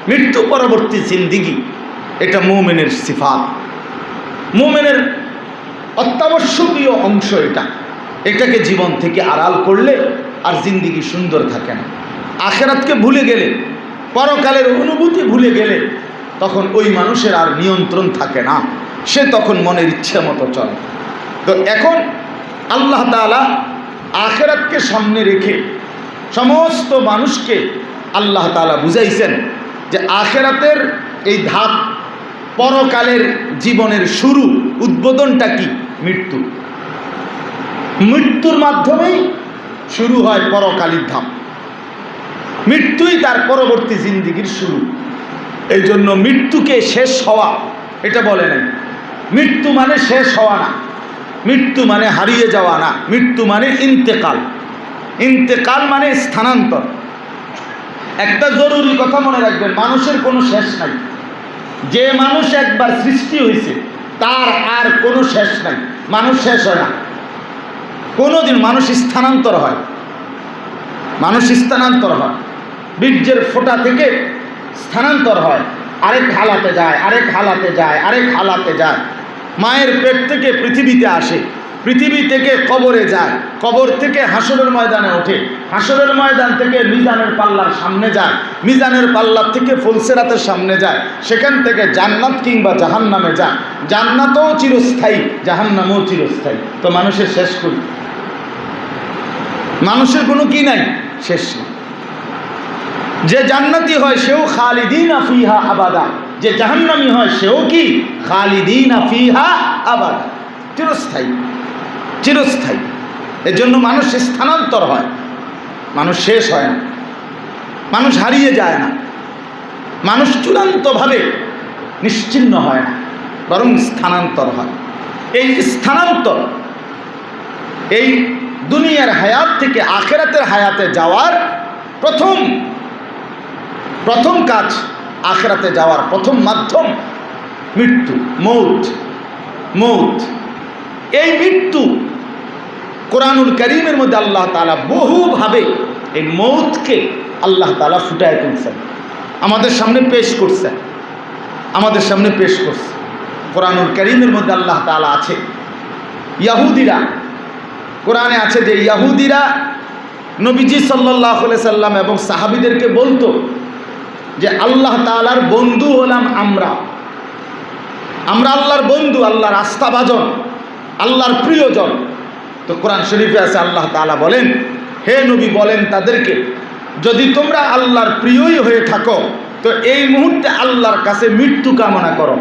মৃত্যু পরবর্তী জিন্দিগি, এটা মুমিনের সিফাত, মুমিনের অত্যাবশ্যকীয় অংশ। এটাকে জীবন থেকে আড়াল করলে আর জিন্দিগি সুন্দর থাকে না। আখিরাতকে ভুলে গেলে, পরকালের অনুভূতি ভুলে গেলে তখন ওই মানুষের আর নিয়ন্ত্রণ থাকে না, সে তখন মনের ইচ্ছে মতো চলে। তো এখন আল্লাহ তাআলা আখিরাতকে সামনে রেখে সমস্ত মানুষকে আল্লাহ তাআলা বুঝাইছেন যে আখিরাতের এই ধাপ, পরকালের জীবনের শুরু, উদ্বোধনটা কি? মৃত্যু। মৃত্যুর মাধ্যমেই শুরু হয় পরকালীর ধাপ। মৃত্যুই তার পরবর্তী জিন্দিগির শুরু। এই জন্য মৃত্যুকে শেষ হওয়া এটা বলে নাই। মৃত্যু মানে শেষ হওয়া না, মৃত্যু মানে হারিয়ে যাওয়া না, মৃত্যু মানে ইন্তেকাল। ইন্তেকাল মানে স্থানান্তর। একটা জরুরি কথা মনে রাখবেন, মানুষের কোনো শেষ নাই। যে মানুষ একবার সৃষ্টি হয়েছে তার আর কোনো শেষ নাই। মানুষ শেষ হয় না কোনোদিন। মানুষ স্থানান্তর হয়, মানুষ স্থানান্তর হয়। বীর্যের ফোঁটা থেকে স্থানান্তর হয়, আরেক হালাতে যায়, আরেক হালাতে যায়, আরেক হালাতে যায়। মায়ের পেট থেকে পৃথিবীতে আসে, পৃথিবী থেকে কবরে যায়, কবর থেকে হাসরের ময়দানে ওঠে, হাসরের ময়দান থেকে মিজানের পাল্লার সামনে যায়, মিজানের পাল্লার থেকে ফুলসিরাতের সামনে যায়, সেখান থেকে জান্নাত কিংবা জাহান্নামে যায়। জান্নাতও চিরস্থায়ী, জাহান্নামও চিরস্থায়ী। তো মানুষের শেষ করি? মানুষের কোনো কি নাই, শেষ নেই। যে জান্নাতি হয় সেও খালিদিনা ফিহা আবাদা, যে জাহান্নামী হয় সেও কি খালিদিনা ফিহা আবাদা, চিরস্থায়ী, চিরস্থায়ী। এজন্য মানুষ স্থানান্তর হয়, মানুষ শেষ হয় না, মানুষ হারিয়ে যায় না, মানুষ চূড়ান্তভাবে নিশ্চিহ্ন হয় না, বরং স্থানান্তর হয়। এই স্থানান্তর, এই দুনিয়ার হায়াত থেকে আখিরাতের হায়াতে যাওয়ার প্রথম কাজ, আখিরাতে যাওয়ার প্রথম মাধ্যম মৃত্যু, মৌত। মৌত, এই মৃত্যু কোরআনুল কারীমের মধ্যে আল্লাহ তাআলা বহুভাবে এই মৌতকে আল্লাহ তাআলা ফুটায় তুলছেন, আমাদের সামনে পেশ করছেন, আমাদের সামনে পেশ করছে। কোরআনুল কারীমের মধ্যে আল্লাহ তাআলা আছে, ইয়াহুদিরা, কোরআনে আছে যে ইয়াহুদিরা নবীজি সাল্লাল্লাহু আলাইহি সাল্লাম এবং সাহাবীদেরকে বলতো যে আল্লাহ তাআলার বন্ধু হলাম আমরা, আমরা আল্লাহর বন্ধু, আল্লাহর আস্থাভাজন, আল্লাহর প্রিয়জন। তো কোরআন শরীফে আছে আল্লাহ তাআলা বলেন, হে নবী বলেন তাদেরকে, যদি তোমরা আল্লাহর প্রিয়ই হয়ে থাকো তো এই মুহূর্তে আল্লাহর কাছে মৃত্যু কামনা করো।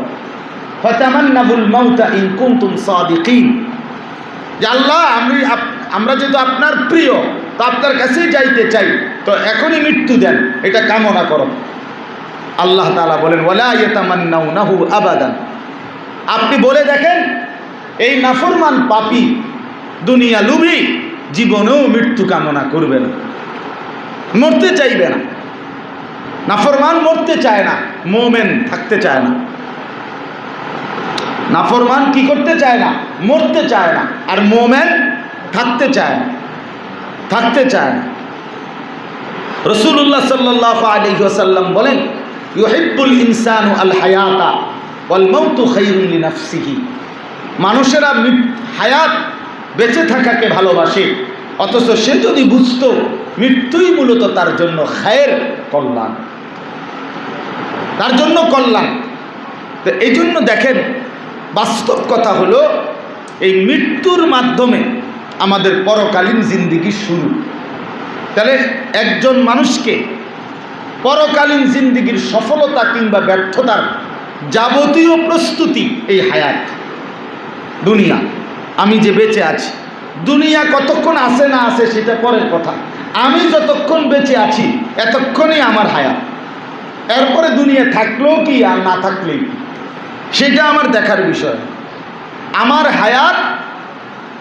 ফাতামান্নাবুল মাউতা ইন কুনতুম সাদিকিন, যে আল্লাহ আমরা যেহেতু আপনার প্রিয় তো আপনার কাছেই যাইতে চাই, তো এখনই মৃত্যু দেন, এটা কামনা করো। আল্লাহ তাআলা বলেন ওয়ালা ইয়াতামান্নাউনাহু আবাদান। আপনি বলে দেখেন এই নাফরমান পাপী দুনিয়া লুভী জীবনেও মৃত্যু কামনা করবে না, মরতে চাইবে না। নাফরমান মরতে চায় না, মুমিন থাকতে চায় না। নাফরমান কি করতে চায় না? মরতে চায় না। আর মুমিন থাকতে চায় না, থাকতে চায় না। রাসূলুল্লাহ সাল্লাল্লাহু আলাইহি ওয়াসাল্লাম বলেন, ইউহিব্বুল ইনসানু আল হায়াতা ওয়াল মাউতু খায়রুন লিনাফসিহি। মানুষেরা হায়াত, বেঁচে থাকাকে ভালোবাসে, অথচ সে যদি বুঝতো মৃত্যুই মূলত তার জন্য খায়ের, কল্যাণ, তার জন্য কল্যাণ। তো এই জন্য দেখেন, বাস্তব কথা হলো এই মৃত্যুর মাধ্যমে আমাদের পরকালীন জিন্দিগি শুরু। তাহলে একজন মানুষকে পরকালীন জিন্দিগির সফলতা কিংবা ব্যর্থতার যাবতীয় প্রস্তুতি এই হায়াত, দুনিয়া। আমি যে বেঁচে আছি, দুনিয়া কতক্ষণ আছে না আছে সেটা পরের কথা। আমি যতক্ষণ বেঁচে আছি এতক্ষণই আমার হায়াত। এরপরে দুনিয়া থাকলেও কি আর না থাকলেই কি, সেটা আমার দেখার বিষয়। আমার হায়াত,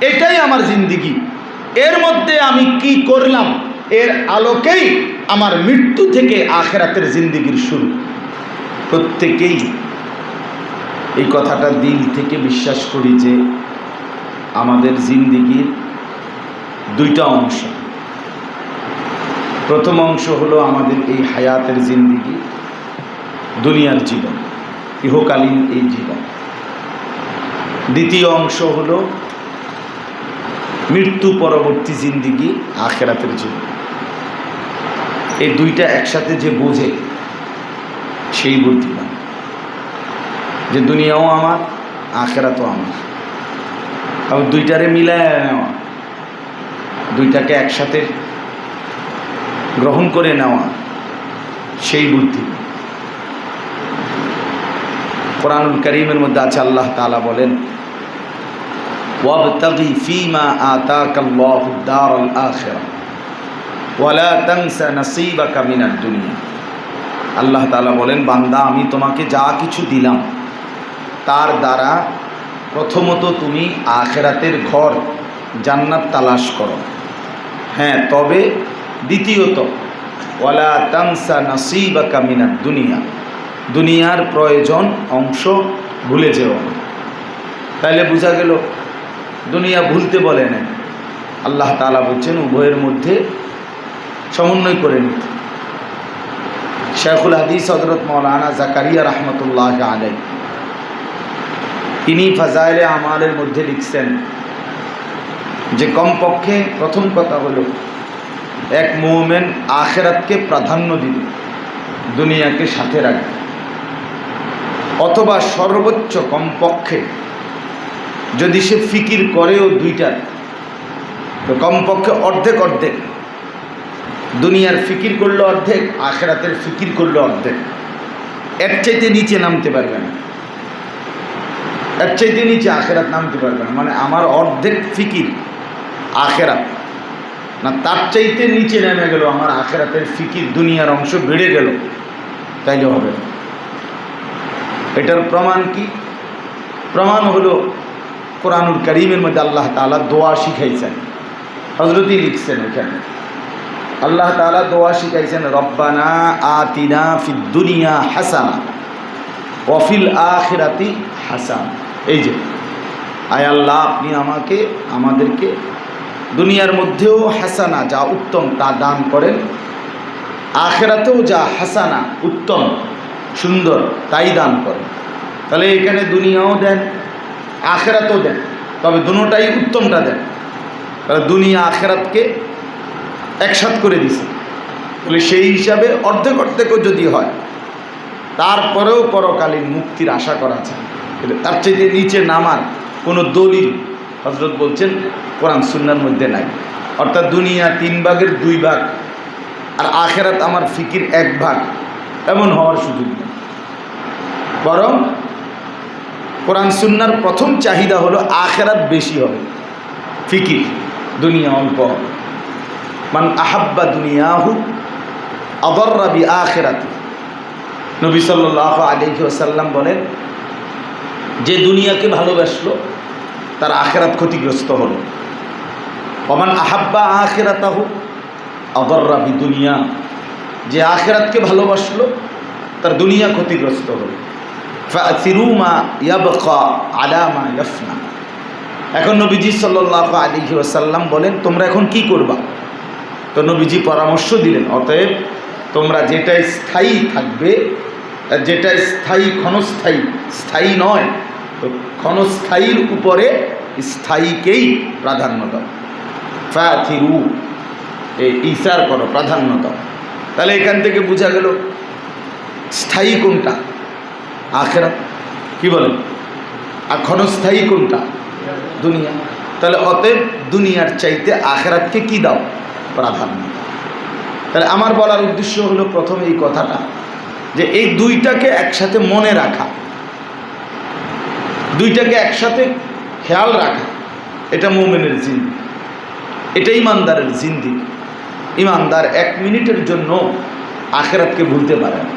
এটাই আমার জিন্দিগি। এর মধ্যে আমি কি করলাম, এর আলোকেই আমার মৃত্যু থেকে আখিরাতের জিন্দিগির শুরু। প্রত্যেকেই এই কথাটা দিল থেকে বিশ্বাস করি যে আমাদের জিন্দিগির দুইটা অংশ। প্রথম অংশ হলো আমাদের এই হায়াতের জিন্দিগি, দুনিয়ার জীবন, ইহকালীন এই জীবন। দ্বিতীয় অংশ হলো মৃত্যু পরবর্তী জিন্দিগি, আখেরাতের জীবন। এই দুইটা একসাথে যে বোঝে সেই বুদ্ধিমান, যে দুনিয়াও আমার, আখেরাতও আমার। আবার দুইটারে মিলায় নেওয়া, দুইটাকে একসাথে গ্রহণ করে নেওয়া, সেই বুদ্ধি। কোরআনুল কারীমের মধ্যে আছে, আল্লাহ তাআলা বলেন, ওয়াবতাগি ফীমা আতাকাল্লাহু দারাল আখিরা ওয়ালা তানসা নসীবাকা মিনাদ দুনিয়া। আল্লাহ তাআলা বলেন, বান্দা আমি তোমাকে যা কিছু দিলাম তার দ্বারা প্রথমত তুমি আখিরাতের ঘর জান্নাত তালাশ করো। হ্যাঁ, তবে দ্বিতীয়ত ওয়ালা তানসা নসীবাকা মিনাদ দুনিয়া, দুনিয়ার প্রয়োজন অংশ ভুলে যেও। তাইলে বোঝা গেল দুনিয়া ভুলতে বলে না, আল্লাহ তাআলা বলছেন উভয়ের মধ্যে সমন্বয় করে নিতে। শেখুল হাদিস হযরত মাওলানা জাকারিয়া রহমতুল্লাহ আলাইহি তিনি ফাজাইলে আমালের মধ্যে লিখছেন যে কমপক্ষে প্রথম কথা হলো এক মুমিন আখিরাতকে প্রাধান্য দিবে, দুনিয়াকে সাথে রাখবে, অথবা সর্বোচ্চ কমপক্ষে যদি সে ফিকির করেও দুইটার, তো কমপক্ষে অর্ধেক অর্ধেক, দুনিয়ার ফিকির করলে অর্ধেক, আখিরাতের ফিকির করলে অর্ধেক। এর চাইতে নিচে নামতে পারবে না, এর চাইতে নিচে আখিরাত নামতে পারবে না। মানে আমার অর্ধেক ফিকির আখিরাত না, তার চাইতে নিচে নেমে গেল আমার আখিরাতের ফিকির, দুনিয়ার অংশ বেড়ে গেল, তাইলে হবে না। এটার প্রমাণ কি? প্রমাণ হলো কোরআনুল কারীমের মধ্যে আল্লাহ তাআলা দোয়া শিখাইছেন। হযরতই লিখছেন এখানে, আল্লাহ তাআলা দোয়া শিখাইছেন, রব্বানা আতিনা ফিদ দুনিয়া হাসানা ওয়া ফিল আখিরাতি হাসানা। এই যে আয় আল্লাহ, আপনি আমাদেরকে দুনিয়ার মধ্যেও হাসানা, যা উত্তম তা দান করেন, আখিরাতেও যা হাসানা, উত্তম সুন্দর তাই দান করেন। তাহলে এখানে দুনিয়াও দেন, আখিরাতও দেন, তবে দুটোটাই উত্তমটা দেন। তাহলে দুনিয়া আখিরাতকে একসাথ করে দিছে। বলে সেই হিসাবে অর্ধেক অর্ধেকও যদি হয়, তারপরেও পরকালীন মুক্তির আশা করা যায়। তার চাইতে নিচে নামার কোনো দলিল হযরত বলছেন কোরআন সুন্নাহর মধ্যে নাই। অর্থাৎ দুনিয়া 3 ভাগের 2 ভাগ আর আখিরাত আমার ফিকির 1 ভাগ, এমন হওয়ার সুযোগ নেই। বরং কোরআন সুন্নাহর প্রথম চাহিদা হলো আখিরাত বেশি হবে, ফিকির দুনিয়া অল্প হবে। মান আহাব্বা দুনিয়াহু আদাররা বি আখিরাতি। নবী সাল্লাল্লাহু আলাইহি ওয়াসাল্লাম বলেন, যে দুনিয়াকে ভালোবাসলো তার আখিরাত ক্ষতিগ্রস্ত হলো। ওমান আহাব্বা আখিরাতাহু আদাররা বি দুনিয়া, যে আখিরাতকে ভালোবাসলো তার দুনিয়া ক্ষতিগ্রস্ত হলো। ফাআসিরু মা ইয়াবকা আলা মা ইয়াফনা। এখন নবীজি সাল্লাল্লাহু আলাইহি ওয়াসাল্লাম বলেন, তোমরা এখন কি করবা? তো নবীজি পরামর্শ দিলেন, অতএব তোমরা যেটা স্থায়ী থাকবে, যেটা স্থায়ী ক্ষণস্থায়ী, স্থায়ী নয়, তো ক্ষণস্থায়ীর উপরে স্থায়ীকেই প্রাধান্য দাও। ফাআসিরু, এই ইসার করো, প্রাধান্য দাও। তাহলে এখান থেকে বোঝা গেল স্থায়ী কোনটা? আখিরাত। কি বলেন? আর ক্ষণস্থায়ী কোনটা? দুনিয়া। তাহলে অতএব দুনিয়ার চাইতে আখিরাতকে কি দাও? প্রাধান্য। তাহলে আমার বলার উদ্দেশ্য হলো প্রথমে এই কথাটা, যে এই দুইটাকে একসাথে মনে রাখা, দুইটাকে একসাথে খেয়াল রাখা, এটা মুমিনের জিন্দেগি, এটা ইমানদারের জিন্দেগি। ইমানদার 1 মিনিটের জন্য আখিরাতকে ভুলতে পারে না,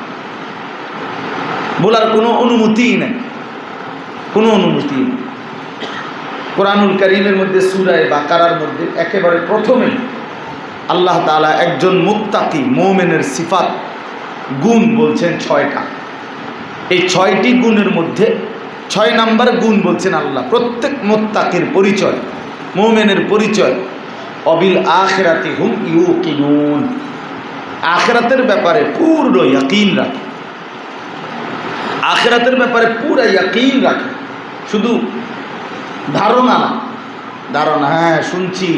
বলার কোনো অনুমতিই নেই, কোনো অনুমতি নেই। কোরআনুল কারীমের মধ্যে সূরা বাকারার মধ্যে একেবারে প্রথমে আল্লাহ তাআলা একজন মুত্তাকি মুমিনের সিফাত, গুণ বলছেন 6টা। এই 6টি গুণের মধ্যে 6 নাম্বার গুণ বলছেন আল্লাহ, প্রত্যেক মুত্তাকির পরিচয়, মুমিনের পরিচয়, অবিল আখিরাতি হুম ইউকিনুন, আখিরাতের ব্যাপারে পূর্ণ ইয়াকিন রাখে। আখিরাতের ব্যাপারে পুরা ইয়াকিন রাখে, শুধু ধারণা না। ধারণা, হ্যাঁ শুনছি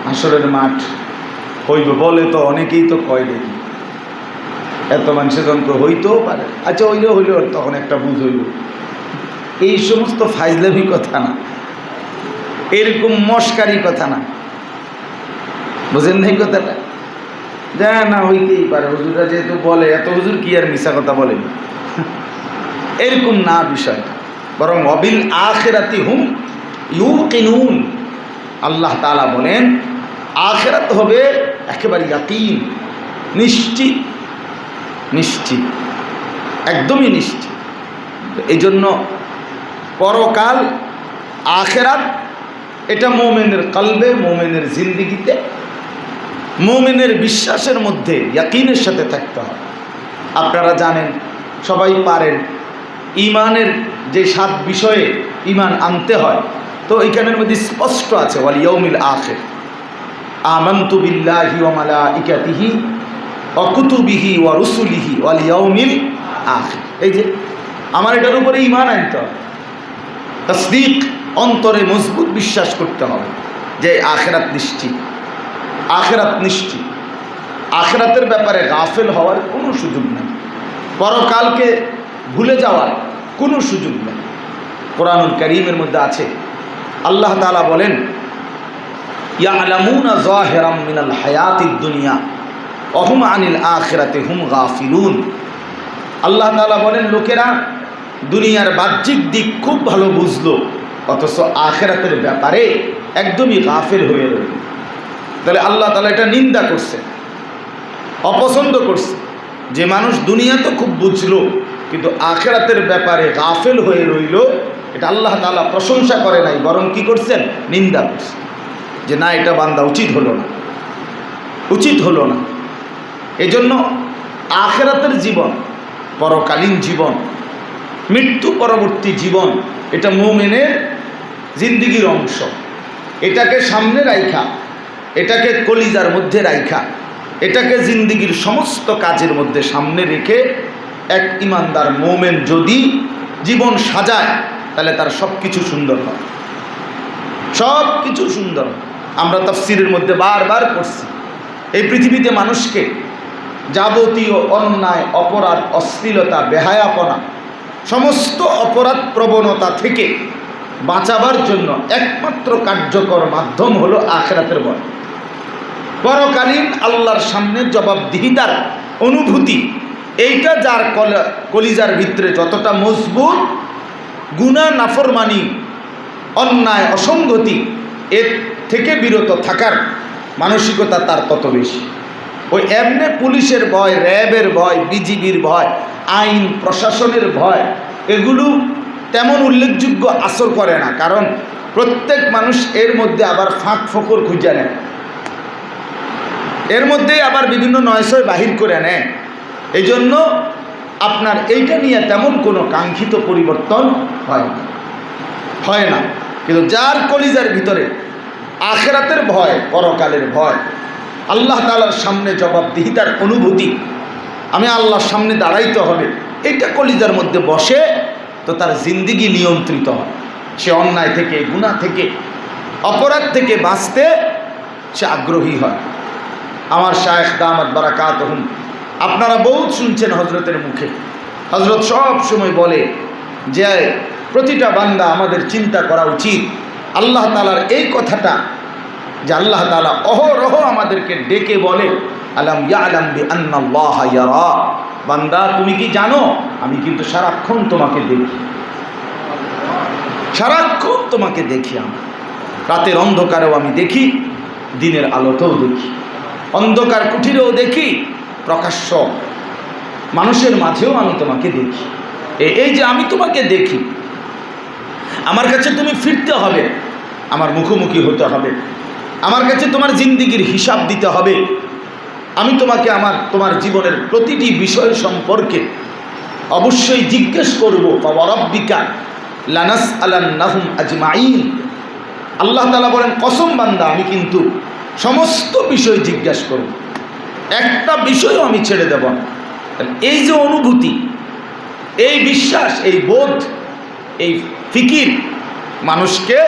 হাসরের মাঠ হইব, বলে তো অনেকেই তো কয় দেখি, এত মানুষের যন্ত্র হইতেও পারে, আচ্ছা হইলেও তখন একটা বুঝ হইল। এই সমস্ত ফাইজলামি কথা না, এরকম মস্কারি কথা না, বুঝেন নাই কথাটা? যা না হইতেই পারে, হুজুররা যেহেতু বলে, এত হুজুর কি আর মিশা কথা বলেন, এরকম না বিষয়টা। বরং অবিল আখিরাতি হুম ইউকিনুন, আল্লাহ তাআলা বলেন আখিরাত হবে একেবারে ইয়াকিন, নিশ্চিত, নিশ্চিত, একদমই নিশ্চিত। এই জন্য পরকাল, আখিরাত এটা মুমিনের কলবে, মুমিনের জিন্দেগিতে, মুমিনের বিশ্বাসের মধ্যে ইয়াকিনের সাথে থাকতে হবে। আপনারা জানেন, সবাই পারেন, ইমানের যে 7 বিষয়ে ইমান আনতে হয়, তো এইখানের মধ্যে স্পষ্ট আছে ওয়াল ইয়াউমিল আখির, আমানতু বিল্লাহি ওয়া মালাইকাতিহি ওয়া কুতুবিহি ওয়া রুসুলিহি ওয়াল ইয়াউমিল আখির। এই যে আমার এটার উপরে ইমান আনতে হবে, তাসদীক, অন্তরে মজবুত বিশ্বাস করতে হবে যে আখিরাত নিশ্চিত, আখিরাত নিশ্চিত। আখিরাতের ব্যাপারে গাফেল হওয়ার কোনো সুযোগ নেই, পরকালকে ভুলে যাওয়ার কোনো সুযোগ নেই। কোরআনুল কারীমের মধ্যে আছে, আল্লাহ তাআলা বলেন ইয়ালামুনা যাহিরাম মিনাল হায়াতিদ দুনিয়া ওয়া হুম আনিল আখিরাতি হুম গাফিলুন। আল্লাহ তাআলা বলেন লোকেরা দুনিয়ার বাহ্যিক দিক খুব ভালো বুঝলো, অথচ আখিরাতের ব্যাপারে একদমই গাফেল হয়ে রইল। তাহলে আল্লাহ তাআলা এটা নিন্দা করছে, অপছন্দ করছে, যে মানুষ দুনিয়া তো খুব বুঝলো কিন্তু আখিরাতের ব্যাপারে গাফেল হয়ে রইল, এটা আল্লাহ তাআলা প্রশংসা করে নাই, বরং কি করছেন? নিন্দা করছেন, যে না, এটা বান্দা উচিত হলো না, উচিত হলো না। এজন্য আখিরাতের জীবন, পরকালীন জীবন, মৃত্যু পরবর্তী জীবন, এটা মুমিনের জিন্দেগির অংশ। এটাকে সামনে রাইখা, এটাকে কলিজার মধ্যে রাইখা, এটাকে জিন্দেগির সমস্ত কাজের মধ্যে সামনে রেখে এক ইমানদার মুমিন যদি জীবন সাজায়, তাহলে তার সব কিছু সুন্দর হয়, সব কিছু সুন্দর। আমরা তাফসীরের মধ্যে বারবার পড়ছি, এই পৃথিবীতে মানুষকে যাবতীয় অন্যায়, অপরাধ, অশ্লীলতা, বেহায়াপনা, সমস্ত অপরাধ প্রবণতা থেকে বাঁচাবার জন্য একমাত্র কার্যকর মাধ্যম হলো আখিরাতের ভয়, পরকালীন আল্লাহর সামনে জবাবদিহিতার অনুভূতি। এইটা যার কলিজার ভিতরে যতটা মজবুত, গুনাহ, নাফরমানি, অন্যায়, অসঙ্গতি এর থেকে বিরত থাকার মানসিকতা তার তত বেশি। ওই এমনি পুলিশের ভয়, র্যাবের ভয়, বিজিবির ভয়, আইন প্রশাসনের ভয়, এগুলো তেমন উল্লেখযোগ্য আসর করে না, কারণ প্রত্যেক মানুষ এর মধ্যে আবার ফাঁক ফোকর খুঁজে নেয়, এর মধ্যেই আবার বিভিন্ন নয়সয় বাহির করে নেয়। এই জন্য আপনার এইটা নিয়ে তেমন কোনো কাঙ্ক্ষিত পরিবর্তন হয় না। কিন্তু যার কলিজার ভিতরে আখিরাতের ভয়, পরকালের ভয়, আল্লাহ তাআলার সামনে জবাবদিহিতার অনুভূতি, আমি আল্লাহর সামনে দাঁড়াইতে হবে, এইটা কলিজার মধ্যে বসে, তো তার জিন্দেগি নিয়ন্ত্রিত হয়। সে অন্যায় থেকে, গুনাহ থেকে, অপরাধ থেকে বাঁচতে সে আগ্রহী হয়। আমার শায়েখ দামাত বারাকাতুহুম, আপনারা বহুত শুনছেন হজরতের মুখে, হজরত সব সময় বলে যে প্রতিটা বান্দা আমাদের চিন্তা করা উচিত আল্লাহ তাআলার এই কথাটা, যে আল্লাহ তাআলা অহরহ আমাদেরকে ডেকে বলে আলাম ইয়ালাম বিআন্নাল্লাহা ইয়ারা, বান্দা তুমি কি জানো আমি কিন্তু সারাক্ষণ তোমাকে দেখি, সারাক্ষণ তোমাকে দেখি। আমি রাতের অন্ধকারেও আমি দেখি, দিনের আলোতেও দেখি, অন্ধকার কুঠিরেও দেখি, প্রকাশ্য মানুষের মাঝেও আমি তোমাকে দেখি। এই যে আমি তোমাকে দেখি, আমার কাছে তুমি ফিরতে হবে, আমার মুখোমুখি হতে হবে, আমার কাছে তোমার জিন্দেগির হিসাব দিতে হবে। আমি তোমাকে তোমার জীবনের প্রতিটি বিষয় সম্পর্কে অবশ্যই জিজ্ঞেস করবো। ওয়ারাব্বিকা লানাসআলান্নাহুম আজমাইন, আল্লাহ তাআলা বলেন কসম বান্দা আমি কিন্তু সমস্ত বিষয় জিজ্ঞেস করব, একটা বিষয়ও আমি ছেড়ে দেব না। এই যে অনুভূতি, এই বিশ্বাস, এই বোধ, এই ফিকির মানুষকে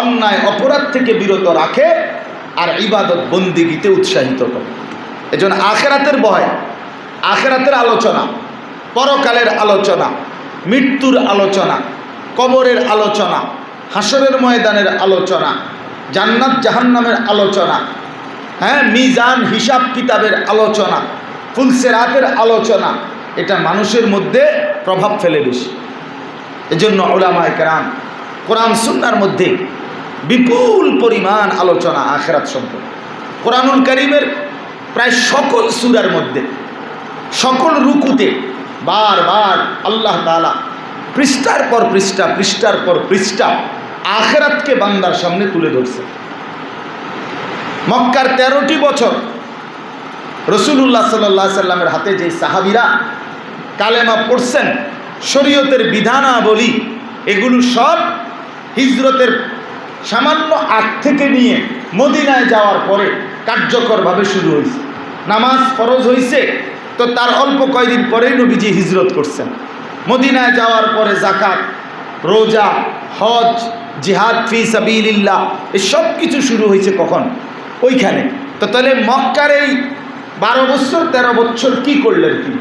অন্যায় অপরাধ থেকে বিরত রাখে আর ইবাদত বন্দিগিতে উৎসাহিত করে। এজন্য আখিরাতের ভয়, আখিরাতের আলোচনা, পরকালের আলোচনা, মৃত্যুর আলোচনা, কবরের আলোচনা, হাসরের ময়দানের আলোচনা, জান্নাত জাহান্নামের আলোচনা, মিজান হিসাব কিতাবের আলোচনা, ফুলসিরাতের আলোচনা, এটা মানুষের মধ্যে প্রভাব ফেলে বেশি। এজন্য উলামায়ে কেরাম কোরআন সুন্নাহর মধ্যে বিপুল পরিমাণ আলোচনা আখিরাত সম্পর্কে। কোরআনুল কারীমের প্রায় সকল সূরার মধ্যে, সকল রুকুতে বারবার আল্লাহ তাআলা পৃষ্ঠার পর পৃষ্ঠা, পৃষ্ঠার পর পৃষ্ঠা আখিরাতকে বান্দার সামনে তুলে ধরছে। মক্কার 13টি বছর রাসূলুল্লাহ সাল্লাল্লাহু আলাইহি সাল্লামের হাতে যে সাহাবীরা কালেমা পড়ছেন, শরীয়তের বিধানাবলী এগুলো সব হিজরতের সামান্য আগ থেকে নিয়ে মদিনায় যাওয়ার পরে কার্যকরভাবে শুরু হয়েছে। নামাজ ফরজ হয়েছে তো তার অল্প কয়েকদিন পরেই নবীজি হিজরত করছেন। মদিনায় যাওয়ার পরে জাকাত, রোজা, হজ, জিহাদ ফি সাবিলিল্লাহ এসব কিছু শুরু হয়েছে কখন? ওইখানে। তো তাহলে মক্কার এই 12 বছর 13 বছর কি করলেন তিনি?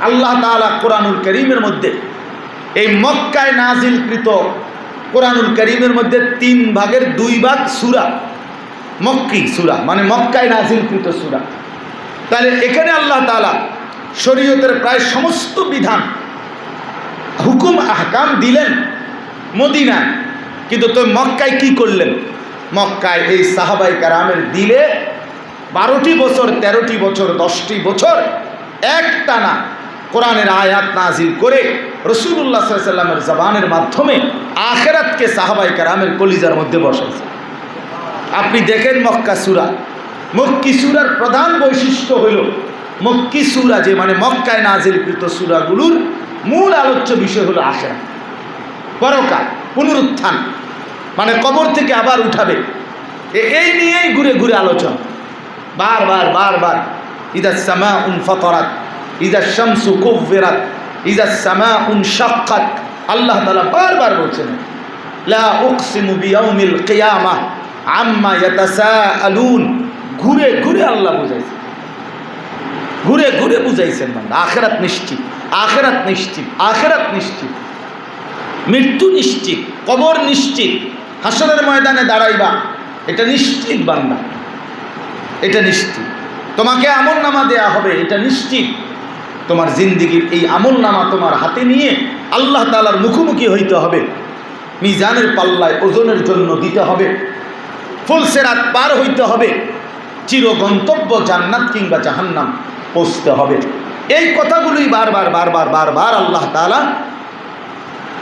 আল্লাহ তাআলা কোরআনুল কারীমের মধ্যে এই মক্কায় নাজিলকৃত কোরআনুল কারীমের মধ্যে 3 ভাগের 2 ভাগ সূরা মক্কি সূরা, মানে মক্কায় নাজিলকৃত সূরা। তাহলে এখানে আল্লাহ তাআলা শরীয়তের প্রায় সমস্ত বিধান, হুকুম, আহকাম দিলেন মদিনায়, কিন্তু তো মক্কায় কি করলেন? মক্কায় এই সাহাবায়ে কেরামের দিলে 12টি বছর, 13টি বছর, 10টি বছর একটানা কোরআনের আয়াত নাজিল করে রাসূলুল্লাহ সাল্লাল্লাহু আলাইহি সাল্লামের জবানের মাধ্যমে আখিরাতকে সাহাবায়ে কেরামের কলিজার মধ্যে বসাইছে। আপনি দেখেন মক্কা সূরা, মক্কি সূরার প্রধান বৈশিষ্ট্য হল মক্কি সূরা, যে মানে মক্কায় নাজিলকৃত সূরাগুলোর মূল আলোচ্য বিষয় হলো আখিরাত, পরকাল, পুনরুত্থান, মানে কবর থেকে আবার উঠাবে, এই নিয়েই ঘুরে ঘুরে আলোচনা। বারবার বারবার ইদাস সামাউন ফাতারাত, ইদাস শামসু কুব্বিরাত, ইদাস সামাউন শাক্কাত, আল্লাহ তাআলা বারবার বলছেন লা উকসিমু বিয়াউমিল কিয়ামাহ আম্মা ইয়াতাসাআলুন। ঘুরে ঘুরে আল্লাহ বুঝাইছেন, ঘুরে ঘুরে বুঝাইছেন, মানে আখিরাত নিশ্চিত, আখিরাত নিশ্চিত, আখিরাত নিশ্চিত, মৃত্যু নিশ্চিত, কবর নিশ্চিত, হাসরের ময়দানে দাঁড়াইবা এটা নিশ্চিত বান্দা, এটা নিশ্চিত। তোমাকে আমলনামা দেয়া হবে এটা নিশ্চিত। তোমার জিন্দেগির এই আমলনামা তোমার হাতে নিয়ে আল্লাহ তাআলার মুখোমুখি হইতে হবে, মিজানের পাল্লায় ওজনের জন্য দিতে হবে, ফুলসিরাত পার হইতে হবে, চির গন্তব্য জান্নাত কিংবা জাহান্নাম পৌঁছতে হবে। এই কথাগুলোই বারবার বারবার বারবার আল্লাহ তাআলা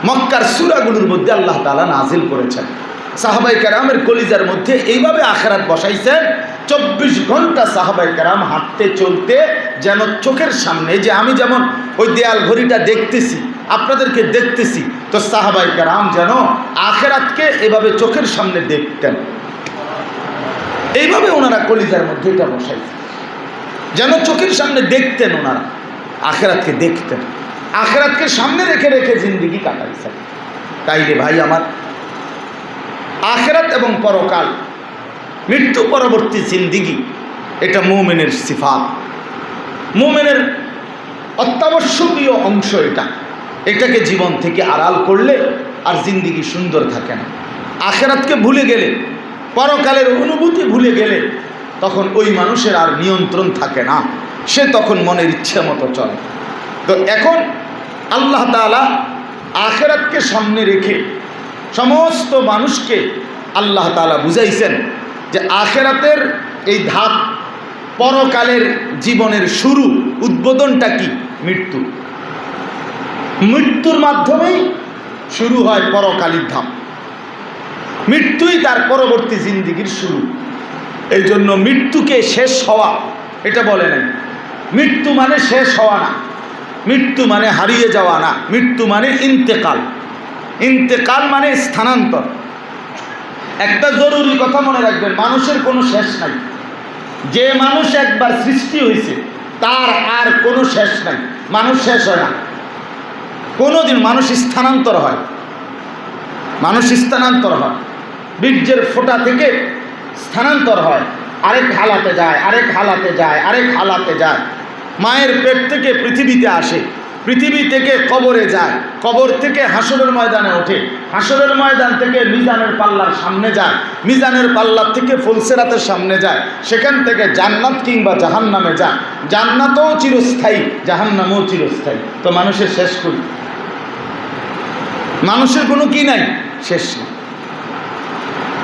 মক্কার সূরাগুলোর মধ্যে আল্লাহ তাআলা নাজিল করেছেন। সাহাবায়ে কেরামের কলিজার মধ্যে এইভাবে আখিরাত বসাইছেন। 24 ঘন্টা সাহাবায়ে কেরাম হাঁটতে চলতে যেন চোখের সামনে, যে আমি যেমন ওই দেয়াল ঘড়িটা দেখতেছি, আপনাদেরকে দেখতেছি, তো সাহাবায়ে কেরাম যেন আখিরাতকে এভাবে চোখের সামনে দেখতেন। এইভাবে ওনারা কলিজার মধ্যে এটা বসাইছেন, যেন চোখের সামনে দেখতেন, ওনারা আখিরাতকে দেখতেন, আখিরাতকে সামনে রেখে রেখে জিন্দেগি কাটাইছেন। তাইলে ভাই আমার, আখিরাত এবং পরকাল, মৃত্যু পরবর্তী জিন্দেগি, এটা মুমিনের সিফাত, মুমিনের অত্যাবশ্যকীয় অংশ। এটাকে জীবন থেকে আড়াল করলে আর জিন্দেগি সুন্দর থাকে না। আখিরাতকে ভুলে গেলে, পরকালের অনুভূতি ভুলে গেলে তখন ওই মানুষের আর নিয়ন্ত্রণ থাকে না, সে তখন মনের ইচ্ছে মতো চলে। তো এখন আল্লাহ তাআলা আখিরাতকে সামনে রেখে সমস্ত মানুষকে আল্লাহ তাআলা বুঝাইছেন যে আখিরাতের এই ধাপ, পরকালের জীবনের শুরু, উদ্বোধনটা কি? মৃত্যু। মৃত্যুর মাধ্যমেই শুরু হয় পরকালীর ধাপ, মৃত্যুই তার পরবর্তী জিন্দেগির শুরু। এই জন্য মৃত্যুকে শেষ হওয়া এটা বলে নাই। মৃত্যু মানে শেষ হওয়া না, মৃত্যু মানে হারিয়ে যাওয়া না, মৃত্যু মানে ইন্তেকাল। ইন্তেকাল মানে স্থানান্তর। একটা জরুরি কথা মনে রাখবেন, মানুষের কোনো শেষ নাই। যে মানুষ একবার সৃষ্টি হয়েছে তার আর কোনো শেষ নাই, মানুষ শেষ হয় না। কোনোদিন মানুষ স্থানান্তর হয়, মানুষ স্থানান্তর হয়, বীর্যের ফোঁটা থেকে স্থানান্তর হয়, আরেক হালাতে যায়, আরেক হালাতে যায়, আরেক হালাতে যায়। মায়ের পেট থেকে পৃথিবীতে আসে, পৃথিবী থেকে কবরে যায়, কবর থেকে হাসরের ময়দানে ওঠে, হাসরের ময়দান থেকে মিজানের পাল্লার সামনে যায়, মিজানের পাল্লার থেকে ফুলসিরাতের সামনে যায়, সেখান থেকে জান্নাত কিংবা জাহান্নামে যায়। জান্নাতও চিরস্থায়ী, জাহান্নামও চিরস্থায়ী। তো মানুষের শেষ করি, মানুষের কোনো কি নাই, শেষ নেই।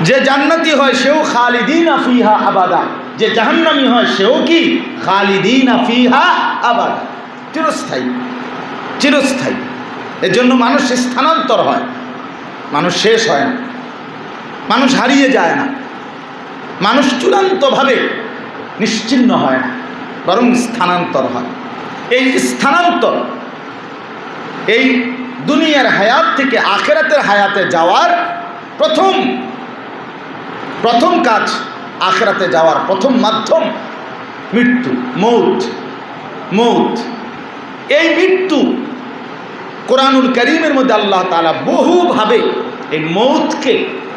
যে জান্নাতি হয় সেও খালিদিনা ফিহা আবাদা, যে জাহান্নামী হয় সেও কি খালিদিনা ফিহা আবাদা, চিরস্থায়ী, চিরস্থায়ী। এর জন্য মানুষ স্থানান্তর হয়, মানুষ শেষ হয় না, মানুষ হারিয়ে যায় না, মানুষ চূড়ান্তভাবে নিশ্চিহ্ন হয় না, বরং স্থানান্তর হয়। এই স্থানান্তর, এই দুনিয়ার হায়াত থেকে আখিরাতের হায়াতে যাওয়ার প্রথম কাজ, আখিরাতে যাওয়ার প্রথম মাধ্যম মৃত্যু, মৌত। মৌত, এই মৃত্যু কোরআনুল কারীমের মধ্যে আল্লাহ তাআলা বহুভাবে এই মৌতকে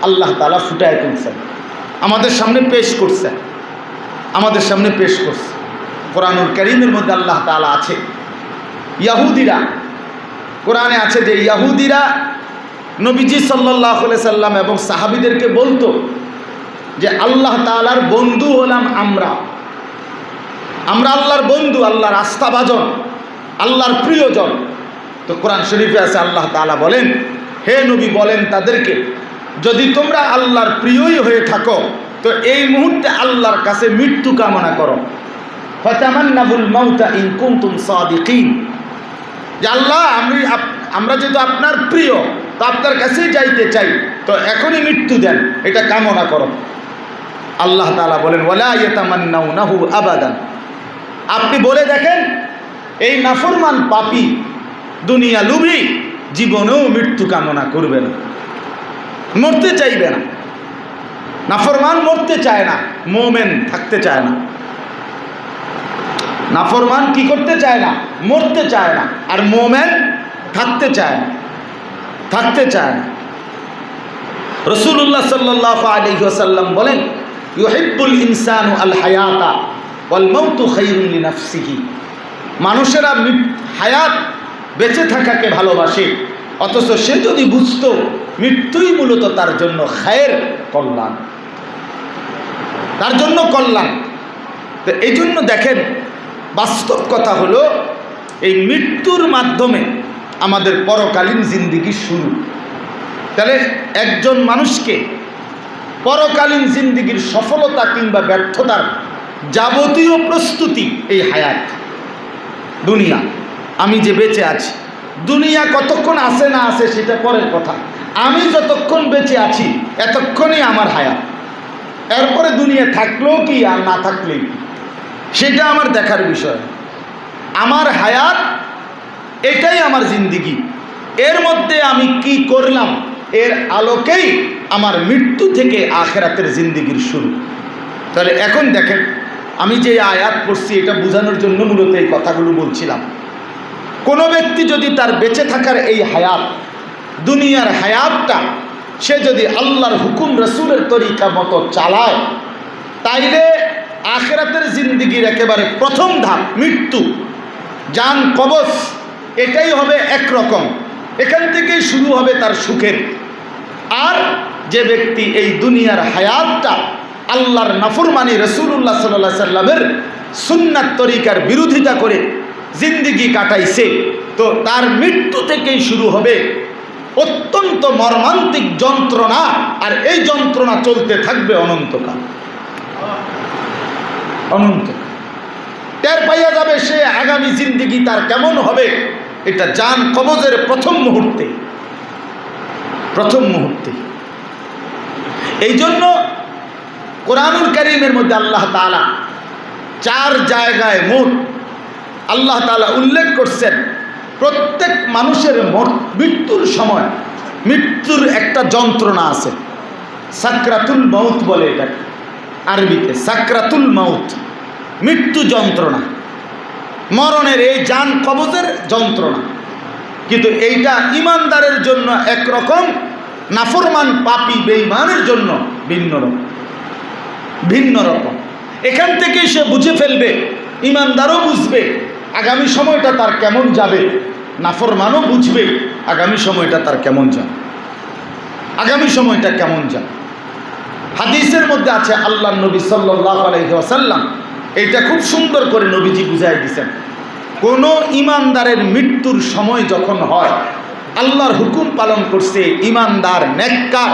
আল্লাহ তাআলা ফুটায় তুলছেন, আমাদের সামনে পেশ করছেন, আমাদের সামনে পেশ করছে। কোরআনুল কারীমের মধ্যে আল্লাহ তাআলা আছে, ইয়াহুদিরা, কোরআনে আছে যে ইয়াহুদিরা নবীজি সাল্লাল্লাহু আলাইহি সাল্লাম এবং সাহাবীদেরকে বলতো যে আল্লাহ তাআলার বন্ধু হলাম আমরা, আমরা আল্লাহর বন্ধু, আল্লাহর আস্থাভাজন, আল্লাহর প্রিয়জন। তো কোরআন শরীফে আছে আল্লাহ তাআলা বলেন, হে নবী বলেন তাদেরকে, যদি তোমরা আল্লাহর প্রিয়ই হয়ে থাকো তো এই মুহূর্তে আল্লাহর কাছে মৃত্যু কামনা করো। ফাতামান্নাবুল মাউতা ইন কুনতুম সাদিকিন, যে আল্লাহ আমরা যেহেতু আপনার প্রিয়, তো আপনার কাছেই যাইতে চাই, তো এখনই মৃত্যু দেন, এটা কামনা করো। আল্লাহ তাআলা বলেন ওয়ালা ইয়াতামান্নাউনাহু আবাদান, আপনি বলে দেখেন এই নাফরমান পাপী দুনিয়া লুভী জীবনেও মৃত্যু কামনা করবে না, মরতে চাইবে না। নাফরমান মরতে চায় না, মুমিন থাকতে চায় না। নাফরমান কি করতে চায় না, মরতে চায় না, আর মুমিন থাকতে চায় না, থাকতে চায় না। রাসূলুল্লাহ সাল্লাল্লাহু আলাইহি ওয়াসাল্লাম বলেন, ইউহিব্বুল ইনসানু আল হায়াতা ওয়াল মাউতু খায়রুন লিনাফসিহি, মানুষেরা হায়াত, বেঁচে থাকাকে ভালোবাসে, অথচ সে যদি বুঝতো মৃত্যুই মূলত তার জন্য খায়ের, কল্যাণ, তার জন্য কল্যাণ। তো এই জন্য দেখেন, বাস্তব কথা হলো এই মৃত্যুর মাধ্যমে আমাদের পরকালীন জিন্দিগি শুরু। তাহলে একজন মানুষকে পরকালীন জিন্দিগির সফলতা কিংবা ব্যর্থতার যাবতীয় প্রস্তুতি এই হায়াত, দুনিয়া। আমি যে বেঁচে আছি, দুনিয়া কতক্ষণ আছে না আছে সেটা পরের কথা, আমি যতক্ষণ বেঁচে আছি এতক্ষণই আমার হায়াত। এরপরে দুনিয়া থাকলেও কি আর না থাকলেই কি, সেটা আমার দেখার বিষয়। আমার হায়াত, এটাই আমার জিন্দিগি, এর মধ্যে আমি কি করলাম এর আলোকেই আমার মৃত্যু থেকে আখিরাতের জিন্দিগির শুরু। তাহলে এখন দেখেন, আমি যে আয়াত পড়ছি এটা বোঝানোর জন্য মূলত এই কথাগুলো বলছিলাম। কোনো ব্যক্তি যদি তার বেঁচে থাকার এই হায়াত, দুনিয়ার হায়াতটা সে যদি আল্লাহর হুকুম রাসূলের তরিকা মতো চালায়, তাইলে আখিরাতের জিন্দিগির একেবারে প্রথম ধাপ মৃত্যু, জান কবজ, এটাই হবে একরকম, এখান থেকেই শুরু হবে তার সুখের। আর যে ব্যক্তি এই দুনিয়ার হায়াতটা আল্লাহর নাফরমানি, রাসূলুল্লাহ সাল্লাল্লাহু আলাইহি সাল্লামের সুন্নাত তরিকার বিরোধিতা করে জিন্দিগি কাটাইছে, তো তার মৃত্যু থেকেই শুরু হবে অত্যন্ত মর্মান্তিক যন্ত্রণা, আর এই যন্ত্রণা চলতে থাকবে অনন্তকাল। অনন্তকাল টের পাইয়া যাবে সে আগামী জিন্দিগি তার কেমন হবে, এটা জান কবজের প্রথম মুহূর্তে, প্রথম মুহূর্তে। এই জন্য কোরআনুল কারীমের মধ্যে আল্লাহ তাআলা 4 জায়গায় মোট আল্লাহ তাআলা উল্লেখ করছেন, প্রত্যেক মানুষের মৃত্যুর সময় মৃত্যুর একটা যন্ত্রণা আছে, সাকরাতুল মাউত বলে এটাকে আরবিতে, সাকরাতুল মাউত, মৃত্যু যন্ত্রণা, মরণের এই জান কবজের যন্ত্রণা। কিন্তু এইটা ইমানদারের জন্য একরকম, নাফরমান পাপী বেঈমানের জন্য ভিন্ন রকম। এখান থেকেই সে বুঝে ফেলবে, ইমানদারও বুঝবে আগামী সময়টা তার কেমন যাবে, নাফরমানও বুঝবে আগামী সময়টা তার কেমন যাবে, আগামী সময়টা কেমন যাবে। হাদিসের মধ্যে আছে আল্লাহ নবী সাল্লাল্লাহু আলাইহি ওয়াসাল্লাম এইটা খুব সুন্দর করে নবীজি বুঝাই দিয়েছেন। কোন ইমানদারের মৃত্যুর সময় যখন হয়, আল্লাহর হুকুম পালন করছে ইমানদার নেককার,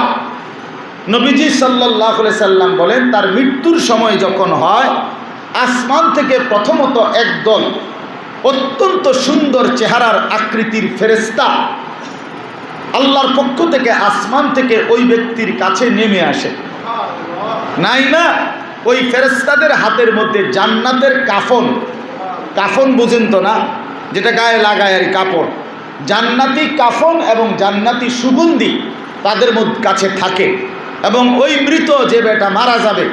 নবীজি সাল্লাল্লাহু আলাইহি সাল্লাম বলেন তার মৃত্যুর সময় যখন হয়, আসমান থেকে প্রথমত একদল অত্যন্ত সুন্দর চেহারার আকৃতির ফেরেশতা আল্লাহর পক্ষ থেকে আসমান থেকে ওই ব্যক্তির কাছে নেমে আসে। নাই না, ওই ফেরেশতাদের হাতের মধ্যে জান্নাতের কাফন বুঝেন তো না, যেটা গায়ে লাগায় আর কাপড়, জান্নাতি কাফন এবং জান্নাতি সুগন্ধি তাদের কাছে থাকে। এবং ওই মৃত যে বেটা মারা যাবে,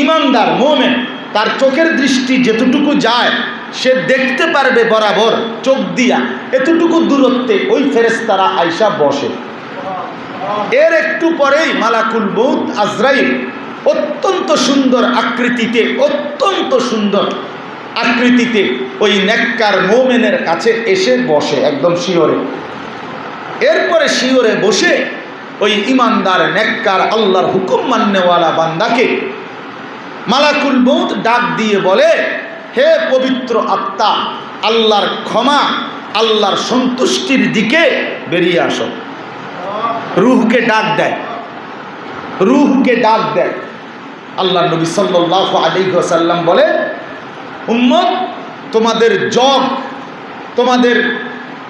ইমানদার মোমেন, তার চোখের দৃষ্টি যেতটুকু যায় সে দেখতে পারবে বরাবর চোখ দিয়া, এতটুকু দূরত্বে ওই ফেরেশতারা আইসা বসে। এর একটু পরেই মালাকুল মউত আজরাইল অত্যন্ত সুন্দর আকৃতিতে ওই নেককার মোমেনের কাছে এসে বসে, একদম শিয়রে। এরপরে শিয়রে বসে ওই ইমানদার নেককার আল্লাহর হুকুম মান্যওয়ালা বান্দাকে মালাকুল মউত ডাক দিয়ে বলে, হে পবিত্র আত্মা, আল্লাহর ক্ষমা, আল্লাহর সন্তুষ্টির দিকে বেরিয়ে আসো। রূহকে ডাক দেয়। আল্লাহ নবী সাল্লাল্লাহু আলাইহি ওয়াসাল্লাম বলে, উম্মত, তোমাদের জগ, তোমাদের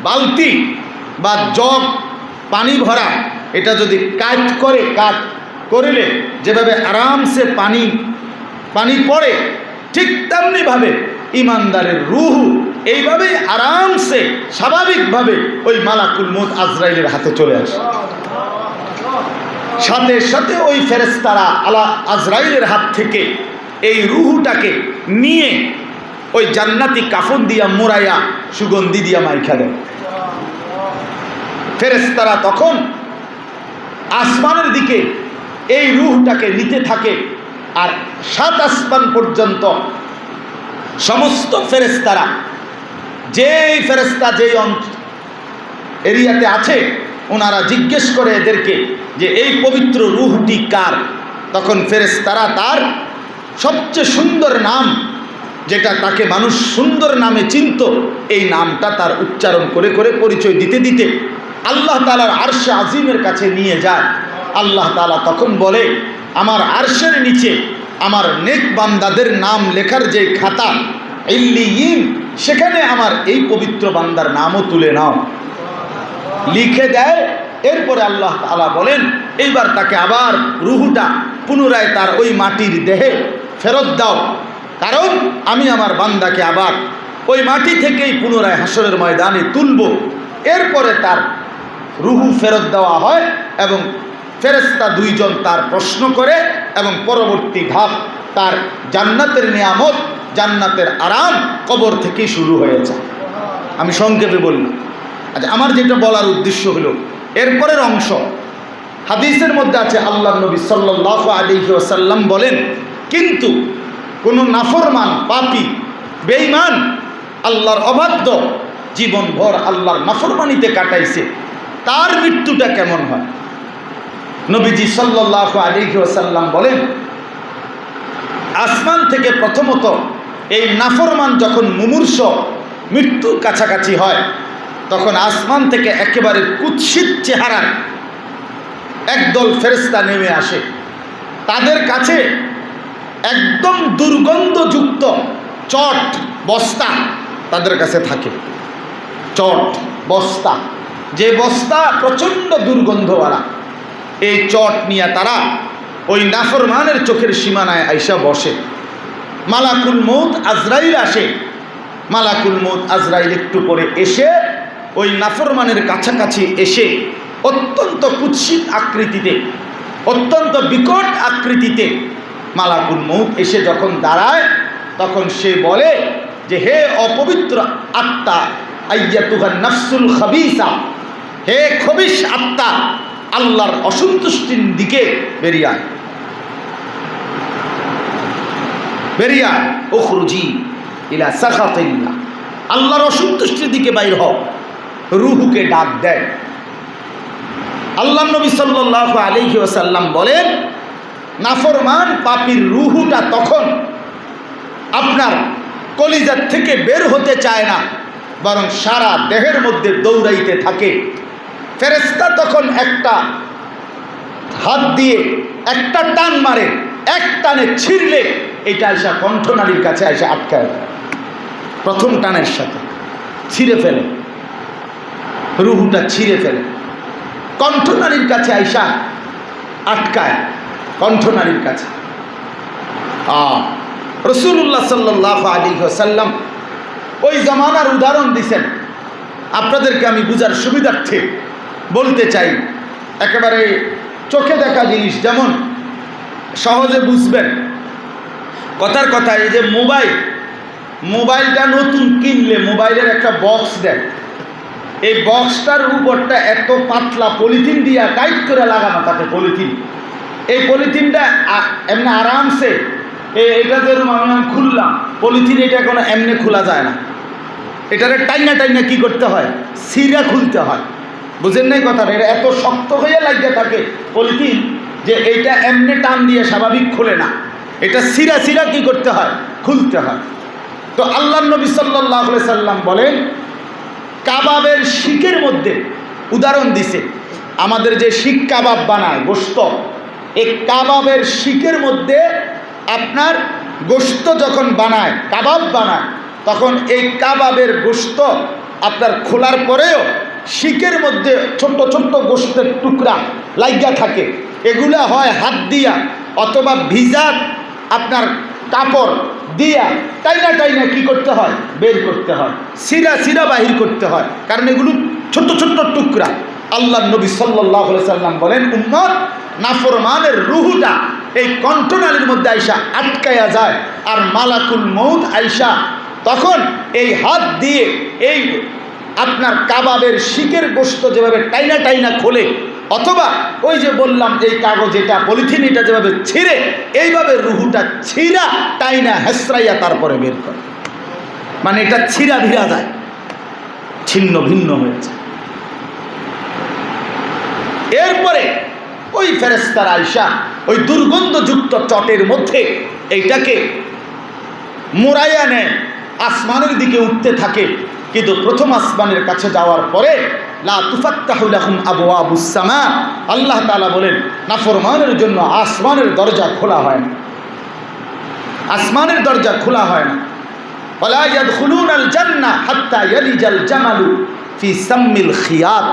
বালতি বা জগ পানি ভরা, এটা যদি কাট করিলে যেভাবে আরামসে পানি পড়ে, ঠিক তেমনিভাবে ইমানদারের রূহ এইভাবেই আরামসে স্বাভাবিকভাবে ওই মালাকুল মউত আজরাইলের হাতে চলে আসে। সাথে সাথে ওই ফেরেশতারা আজরাইলের হাত থেকে এই রূহটাকে নিয়ে ওই জান্নাতি কাফন দিয়া মোড়াইয়া সুগন্ধি দিয়া মাইখা দেয়। ফেরেশতারা তখন আসমানের দিকে এই রূহটাকে নিতে থাকে, আর 7 আসমান পর্যন্ত সমস্ত ফেরেশতারা, যেই ফেরেশতা যেই এরিয়াতে আছে, ওনারা জিজ্ঞেস করে এদেরকে যে এই পবিত্র রূহটি কার। তখন ফেরেশতারা তার সবচেয়ে সুন্দর নাম, যেটা তাকে মানুষ সুন্দর নামে চিনত, এই নামটা তার উচ্চারণ করে করে পরিচয় দিতে দিতে আল্লাহ তাআলার আরশে আজিমের কাছে নিয়ে যায়। আল্লাহ তাআলা তখন বলে, আমার আরশের নিচে আমার নেক বান্দাদের নাম লেখার যে খাতা ইল্লিয়িন, সেখানে আমার এই পবিত্র বান্দার নামও তুলে নাও। লিখে দেয়। এরপরে আল্লাহ তাআলা বলেন, এইবার তাকে আবার রূহটা পুনরায় তার ওই মাটির দেহে ফেরত দাও, কারণ আমি আমার বান্দাকে আবার ওই মাটি থেকেই পুনরায় হাসরের ময়দানে তুলব। এরপরে তার রূহ ফেরত দেওয়া হয় এবং ফেরেশতা 2 জন তার প্রশ্ন করে এবং পরবর্তী ধাপ তার জান্নাতের নিয়ামত, জান্নাতের আরাম কবর থেকেই শুরু হয়েছে। আমি সংক্ষেপে বললাম। আচ্ছা, আমার যেটা বলার উদ্দেশ্য হলো এরপরের অংশ। হাদিসের মধ্যে আছে আল্লাহ নবী সাল্লাল্লাহু আলাইহি ওয়াসাল্লাম বলেন, কিন্তু কোন নাফরমান, পাপী, বেঈমান, আল্লাহর অবাধ্য, জীবনভর আল্লাহর নাফরমানিতে কাটাইছে, তার মৃত্যুটা কেমন হয়? নবীজি সাল্লাল্লাহু আলাইহি ওয়াসাল্লাম বলেন, আসমান থেকে প্রথমত এই নাফরমান যখন মুমূর্ষ মৃত্যুর কাছাকাছি হয়, তখন আসমান থেকে একেবারে কুৎসিত চেহারার একদল ফেরেশতা নেমে আসে। তাদের কাছে একদম দুর্গন্ধযুক্ত চট বস্তা তাদের কাছে থাকে। চট বস্তা, যে বস্তা প্রচণ্ড দুর্গন্ধওয়ালা, এই চট নিয়ে তারা ওই নাফরমানের চোখের সীমানায় আইসা বসে। মালাকুল মউত আজরাইল আসে। মালাকুল মউত আজরাইল একটু পরে এসে ওই নাফরমানের কাছাকাছি এসে অত্যন্ত কুৎসিত আকৃতিতে, অত্যন্ত বিকট আকৃতিতে মালাকুল মউত এসে যখন দাঁড়ায়, তখন সে বলে যে, হে অপবিত্র আত্মা, আইয়াতুহান নাফসুল খাবিসা, হে খবিশ আত্মা, আল্লাহর অসন্তুষ্টির দিকে বেরিয়ে আয়, বেরিয়ে আয়। উখরুজি ইলা সাখাতিল্লাহ, আল্লাহর অসন্তুষ্টির দিকে বাইর হও। রুহুকে ডাক দেয়। আল্লাহ নবী সাল্লাল্লাহু আলাইহি ওয়াসাল্লাম বলেন, নাফরমান পাপীর রুহুটা তখন আপনার কলিজার থেকে বের হতে চায় না, বরং সারা দেহের মধ্যে দৌড়াইতে থাকে। ফেরেশতা তখন একটা হাত দিয়ে একটা টান মারে, এক টানে ছিঁড়লে এটা এসে কণ্ঠনালীর কাছে এসে আটকায়। প্রথম টানের সাথে ছিঁড়ে ফেলে, রুহুটা ছিঁড়ে ফেলে, কণ্ঠনালীর কাছে আইসা আটকায়, কণ্ঠনালীর কাছে। রাসূলুল্লাহ সাল্লাল্লাহু আলাইহি ওয়াসাল্লাম ওই জামানার উদাহরণ দিছেন। আপনাদেরকে আমি বুঝার সুবিধার্থে বলতে চাই, একেবারে চোখে দেখা জিনিস, যেমন সহজে বুঝবেন। কথার কথা, এই যে মোবাইলটা নতুন কিনলে মোবাইলের একটা বক্স দেয়, এই বক্সটার উপরটা এত পাতলা পলিথিন দিয়া টাইট করে লাগানো থাকে পলিথিন। এই পলিথিনটা এমনি আরামসে, এটা যেরকম আমি খুললাম পলিথিন, এটা কোনো এমনি খোলা যায় না, এটারে টাইনা টাইনা কি করতে হয়, সিরা খুলতে হয়। বুঝেন নাই কথাটা? এটা এত শক্ত হয়ে লাগিয়ে থাকে পলিথিন যে এইটা এমনি টান দিয়ে স্বাভাবিক খোলে না, এটা সিরা সিরা কি করতে হয়, খুলতে হয়। তো আল্লাহ নবী সাল্লাল্লাহু আলাইহি সাল্লাম বলেন, কাবাবের শিকের মধ্যে উদাহরণ দিছে। আমাদের যে শিক কাবাব বানায় গোশত, এই কাবাবের শিকের মধ্যে আপনার গোশত যখন বানায়, কাবাব বানায়, তখন এই কাবাবের গোশত আপনার খোলার পরেও শিকের মধ্যে ছোট্ট ছোট্ট গোশতের টুকরা লাগিয়া থাকে। এগুলা হয় হাত দিয়া অথবা ভিজা আপনার কাপড় দিয়া টাইনা টাইনা কি করতে হয়, বের করতে হয়, সিরা সিরা বাহির করতে হয়, কারণ এগুলো ছোট্ট ছোট্ট টুকরা। আল্লাহ নবী সাল্লাল্লাহু আলাইহি সাল্লাম বলেন, উম্মত, নাফরমানের রুহুটা এই কণ্ঠনালীর মধ্যে আইসা আটকায়া যায়, আর মালাকুল মউত আইসা তখন এই হাত দিয়ে এই আপনার কাবাবের শিকের গোশত যেভাবে টাইনা টাইনা খোলে, অথবা ওই যে বললাম এই কাগজ, এটা পলিথিন, এটা যেভাবে ছিঁড়ে, এইভাবে রুহুটা ছিঁড়া টাইনা হেসরাইয়া তারপরে বের করে। মানে এটা ছিঁড়া ভিড়া যায়, ছিন্ন ভিন্ন হয়েছে। এরপরে ওই ফেরেশতার আইসা ওই দুর্গন্ধযুক্ত চটের মধ্যে এইটাকে মোড়াইয়া নেয়, আসমানের দিকে উঠতে থাকে। কিন্তু প্রথম আসমানের কাছে যাওয়ার পরে লা তুফাত্তাহু লাহুম আবওয়াবুস সামা, আল্লাহ তাআলা বলেন, নাফরমানের জন্য আসমানের দরজা খোলা হয় না, আসমানের দরজা খোলা হয় না। ওয়ালা ইয়াদখুলুনাল জান্নাহ হাত্তা ইয়ালিজাল জামালু ফি সাম্মিল খিয়াত,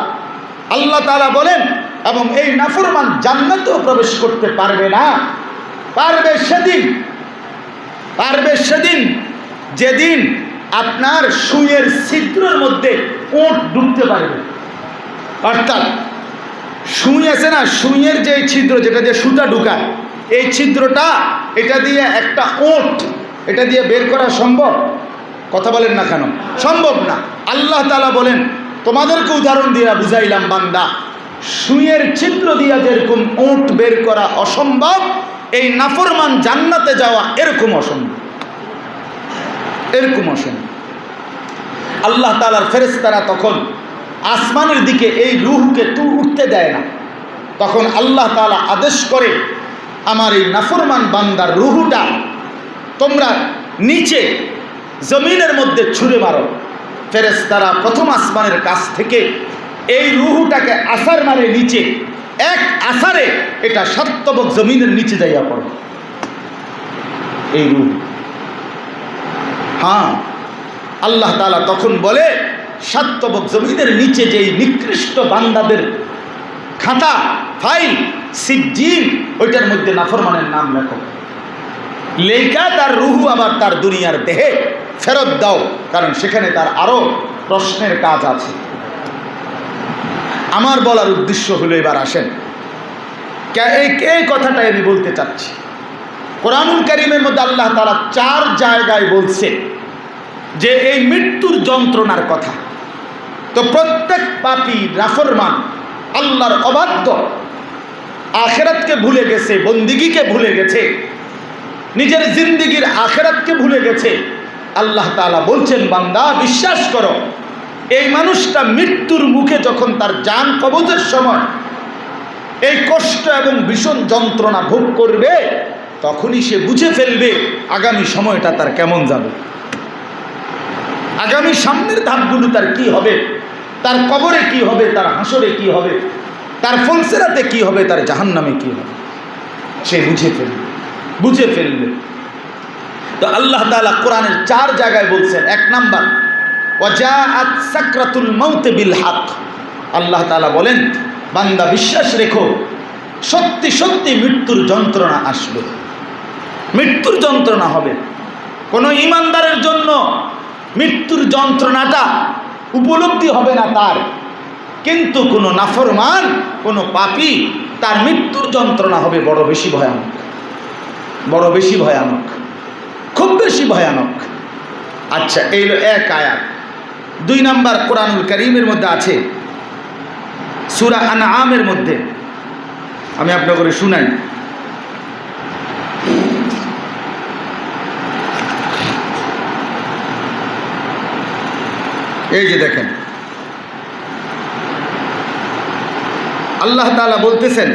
আল্লাহ তাআলা বলেন, এবং এই নাফরমান জান্নাতেও প্রবেশ করতে পারবে না। পারবে সেদিন যেদিন আপনার সুইয়ের ছিদ্রের মধ্যে ওঁট ঢুকতে পারবে। অর্থাৎ সুই আছে না, সুইয়ের যে ছিদ্র যেটা দিয়ে সুতা ঢুকায়, এই ছিদ্রটা, এটা দিয়ে একটা ওঁট, এটা দিয়ে বের করা সম্ভব? কথা বলেন না কেন? সম্ভব না। আল্লাহ তাআলা বলেন, তোমাদেরকে উদাহরণ দিয়ে বুঝাইলাম বান্দা, সুইয়ের ছিদ্র দিয়া যেরকম ওঁট বের করা অসম্ভব, এই নাফরমান জান্নাতে যাওয়া এরকম অসম্ভব, এরকম অসম্ভব। আল্লাহ তাআলার ফেরেশতারা তখন আসমানের দিকে এই রূহকে উঠতে দেয় না। তখন আল্লাহ তাআলা আদেশ করে, আমার এই নাফরমান বান্দার রূহটা তোমরা নিচে জমিনের মধ্যে ছুঁড়ে মারো। ফেরেশতারা প্রথম আসমানের কাছ থেকে এই রূহটাকে আছাড় মারে নিচে, এক আছাড়ে এটা সাতবক জমিনের নিচে যাইয়া পড়ে এই রূহ। হ্যাঁ, আল্লাহ তাআলা তখন বলে, সাতবক জমিনের নিচে যেই নিকৃষ্ট বান্দাদের খাতা ফাইল সিজ্জিন, ওইটার মধ্যে নাফরমানের নাম লেখো, লেখা তার রুহু আবার তার দুনিয়ার দেহে ফেরত দাও, কারণ সেখানে তার আরো প্রশ্নের কাজ আছে। আমার বলার উদ্দেশ্য হলো, এবার আসেন এই কথাটাই আমি বলতে চাচ্ছি। কোরআনুল কারীমের মধ্যে আল্লাহ তাআলা 4 জায়গায় বলছে যে এই মৃত্যুর যন্ত্রণার কথা। তো প্রত্যেক পাপী নাফরমান, আল্লাহর অবাধ্য, আখিরাতকে ভুলে গেছে, বন্দিগিকে ভুলে গেছে, নিজের জিন্দিগির আখিরাতকে ভুলে গেছে। আল্লাহ তাআলা বলছেন, বান্দা বিশ্বাস করো, এই মানুষটা মৃত্যুর মুখে যখন তার জান কবজের সময় এই কষ্ট এবং ভীষণ যন্ত্রণা ভোগ করবে, তখনই সে বুঝে ফেলবে আগামী সময়টা তার কেমন যাবে, আগামী সামনের ধাপগুলো তার কি হবে, তার কবরে কি হবে, তার হাসরে কি হবে, তার ফুলসিরাতে কি হবে, তার জাহান্নামে কি হবে, সে বুঝে ফেলবে। তো আল্লাহ তাআলা কোরআনের 4 জায়গায় বলছেন। 1 নাম্বার, ওয়াজাআত সাকরাতুল মাউত বিল হক। আল্লাহ তাআলা বলেন, বান্দা বিশ্বাস রেখো, সত্যি সত্যি মৃত্যুর যন্ত্রণা আসবে, মৃত্যুর যন্ত্রণা হবে। কোনো ঈমানদারের জন্য মৃত্যুর যন্ত্রণাটা উপলব্ধি হবে না তার, কিন্তু কোনো নাফরমান, কোনো পাপী, তার মৃত্যুর যন্ত্রণা হবে বড় বেশি ভয়ানক, বড় বেশি ভয়ানক, খুব বেশি ভয়ানক। আচ্ছা, এই হলো 1 আয়াত। 2 নাম্বার, কোরআনুল কারীমের মধ্যে আছে, সূরা আনআমের মধ্যে, আমি আপনাদের শুনাই। এই যে দেখেন, আল্লাহ তাআলা বলতেছেন,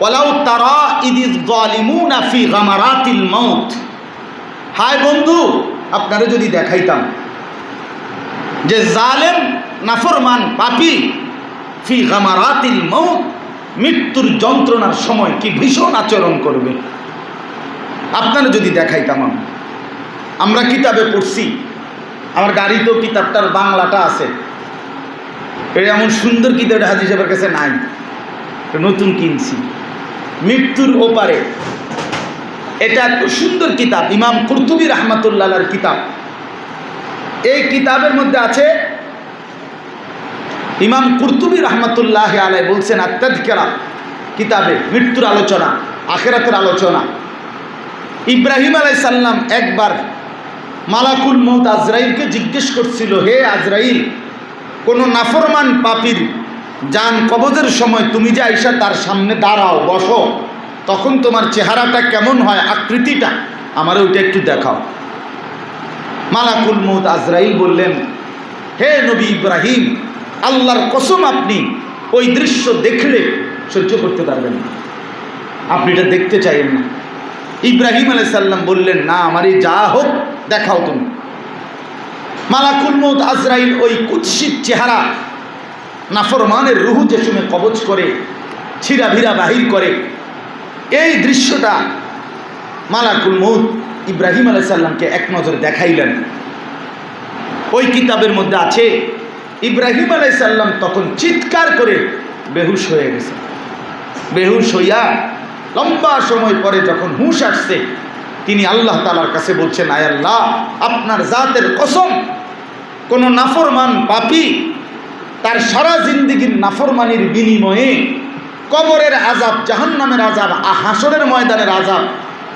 ওয়ালাউ তারা ইদিজ যালিমুনা ফি গামারাতিল মাউত। হায় বন্ধু, আপনারা যদি দেখাইতাম যে জালেম নাফরমান পাপী ফি গামারাতিল মাউত, মৃত্যুর যন্ত্রণার সময় কি ভীষণ আচরণ করবে, আপনারা যদি দেখাইতাম। আমরা কিতাবে পড়ছি, আমার গাড়িতেও কিতাবটার বাংলাটা আছে। এটা এমন সুন্দর কিতাব, হাজি সাহেবের কাছে নাই, নতুন কিনছি, মৃত্যুর ওপারে। এটা এত সুন্দর কিতাব, ইমাম কুরতুবী রাহমাতুল্লাহ আলাইহির কিতাব। এই কিতাবের মধ্যে আছে, ইমাম কুরতুবী রাহমাতুল্লাহ আলাইহি বলছেন, আত-তাযকিরা কিতাবে মৃত্যুর আলোচনা, আখিরাতের আলোচনা। ইব্রাহিম আলাইহিস সালাম একবার মালাকুল মউত আজরাইলকে জিজ্ঞেস করছিল, হে আজরাইল, কোন নাফরমান পাপীর জান কবজের সময় তুমি যে আইসা তার সামনে দাঁড়াও, বসো, তখন তোমার চেহারাটা কেমন হয়, আকৃতিটা আমার ওইটা একটু দেখাও। মালাকুল মউত আজরাইল বললেন, হে নবী ইব্রাহিম, আল্লাহর কসম, আপনি ওই দৃশ্য দেখলে সহ্য করতে পারবেন না, আপনি এটা দেখতে চাইেন না। ইব্রাহিম আলাইহিস সালাম বললেন, না, আমারই যা হোক দেখাও তুমি। মালাকুল মউত আজরাইল ওই কুৎসিত চেহারা, নাফরমানের রুহু যে সময় কবজ করে, ছিঁড়া ভিড়া বাহির করে, এই দৃশ্যটা মালাকুল মউত ইব্রাহিম আলাইহিস সালামকে এক নজর দেখাইলেন। ওই কিতাবের মধ্যে আছে, ইব্রাহিম আলাইহিস সালাম তখন চিৎকার করে বেহুশ হয়ে গেছে। বেহুশ হইয়া লম্বা সময় পরে যখন হুঁশ আসছে, তিনি আল্লাহ তাআলার কাছে বলছেন, আয় আল্লাহ, আপনার জাতের কসম, কোন নাফরমান পাপী তার সারা জিন্দেগীর নাফরমানির বিনিময়ে কবরের আযাব, জাহান্নামের আযাব, হাসরের ময়দানের আযাব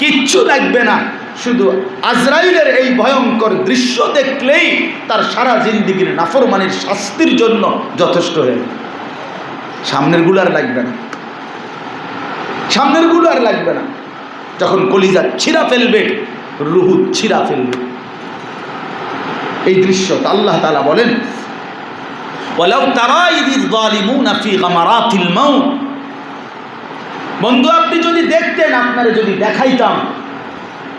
কিচ্ছু লাগবে না, শুধু আজরাইলের এই ভয়ঙ্কর দৃশ্য দেখলেই তার সারা জিন্দেগীর নাফরমানির শাস্তির জন্য যথেষ্ট হয়ে, সামনের গুলো আর লাগবে না, সামনের গুলো আর লাগবে না। যখন কলিজা ছিঁড়া ফেলবে, রুহু ছিঁড়া ফেলবে, এই দৃশ্য আল্লাহ তাআলা বলেন, ওয়ালাউ তারা ইদিজ যালিমুনা ফি গামারাতিল মাউত। বন্ধু, আপনি যদি দেখতেন, আপনারা যদি দেখাইতাম,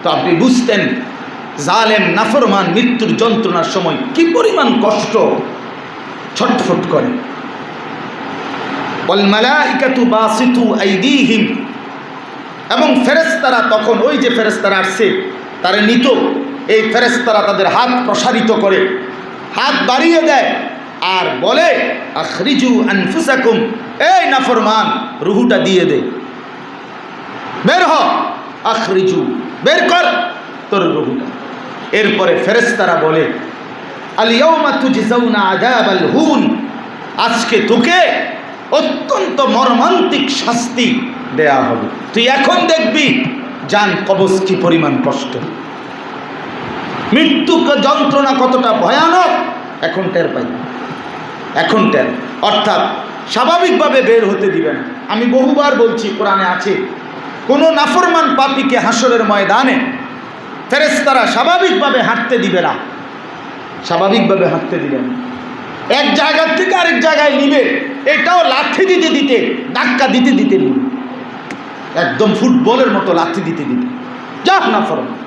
তো আপনি বুঝতেন জালেম নাফরমান মৃত্যুর যন্ত্রণার সময় কি পরিমাণ কষ্ট ছটফট করে। ওয়াল মালাইকাতু বাসিতু আইদিহিম, এবং ফেরেশতারা তখন, ওই যে ফেরেশতারা আসছে তারা নিত, এই ফেরেশতারা তাদের হাত প্রসারিত করে, হাত বাড়িয়ে দেয় আর বলে, আখরিজু আনফুসাকুম, এই নাফরমান, রুহুটা দিয়ে দে, বের হ, আখরিজু, বের কর তোর রুহুটা। এরপরে ফেরেশতারা বলে, আল ইয়াউমা তুজজাউনা আযাবাল হুন, আজকে তোকে অত্যন্ত মর্মান্তিক শাস্তি দেয়া হবে, তুই এখন দেখবি জান কবজ কি পরিমাণ কষ্ট, মৃত্যু যন্ত্রণা কতটা ভয়ানক, এখন টের পাই। এখন অর্থাৎ স্বাভাবিকভাবে বের হতে দিবেন। আমি বহুবার বলছি, কোরআনে আছে, কোনো নাফরমান পাপীকে হাসরের ময়দানে ফেরেশতারা স্বাভাবিকভাবে হাঁটতে দিবে না, স্বাভাবিকভাবে হাঁটতে দিবেন। এক জায়গা থেকে আরেক জায়গায় নিবে, এটাও লাথি দিতে দিতে, ধাক্কা দিতে দিতে নিবে, একদম ফুটবলের মতো লাথি দিতে দিতে। যা নাফরমান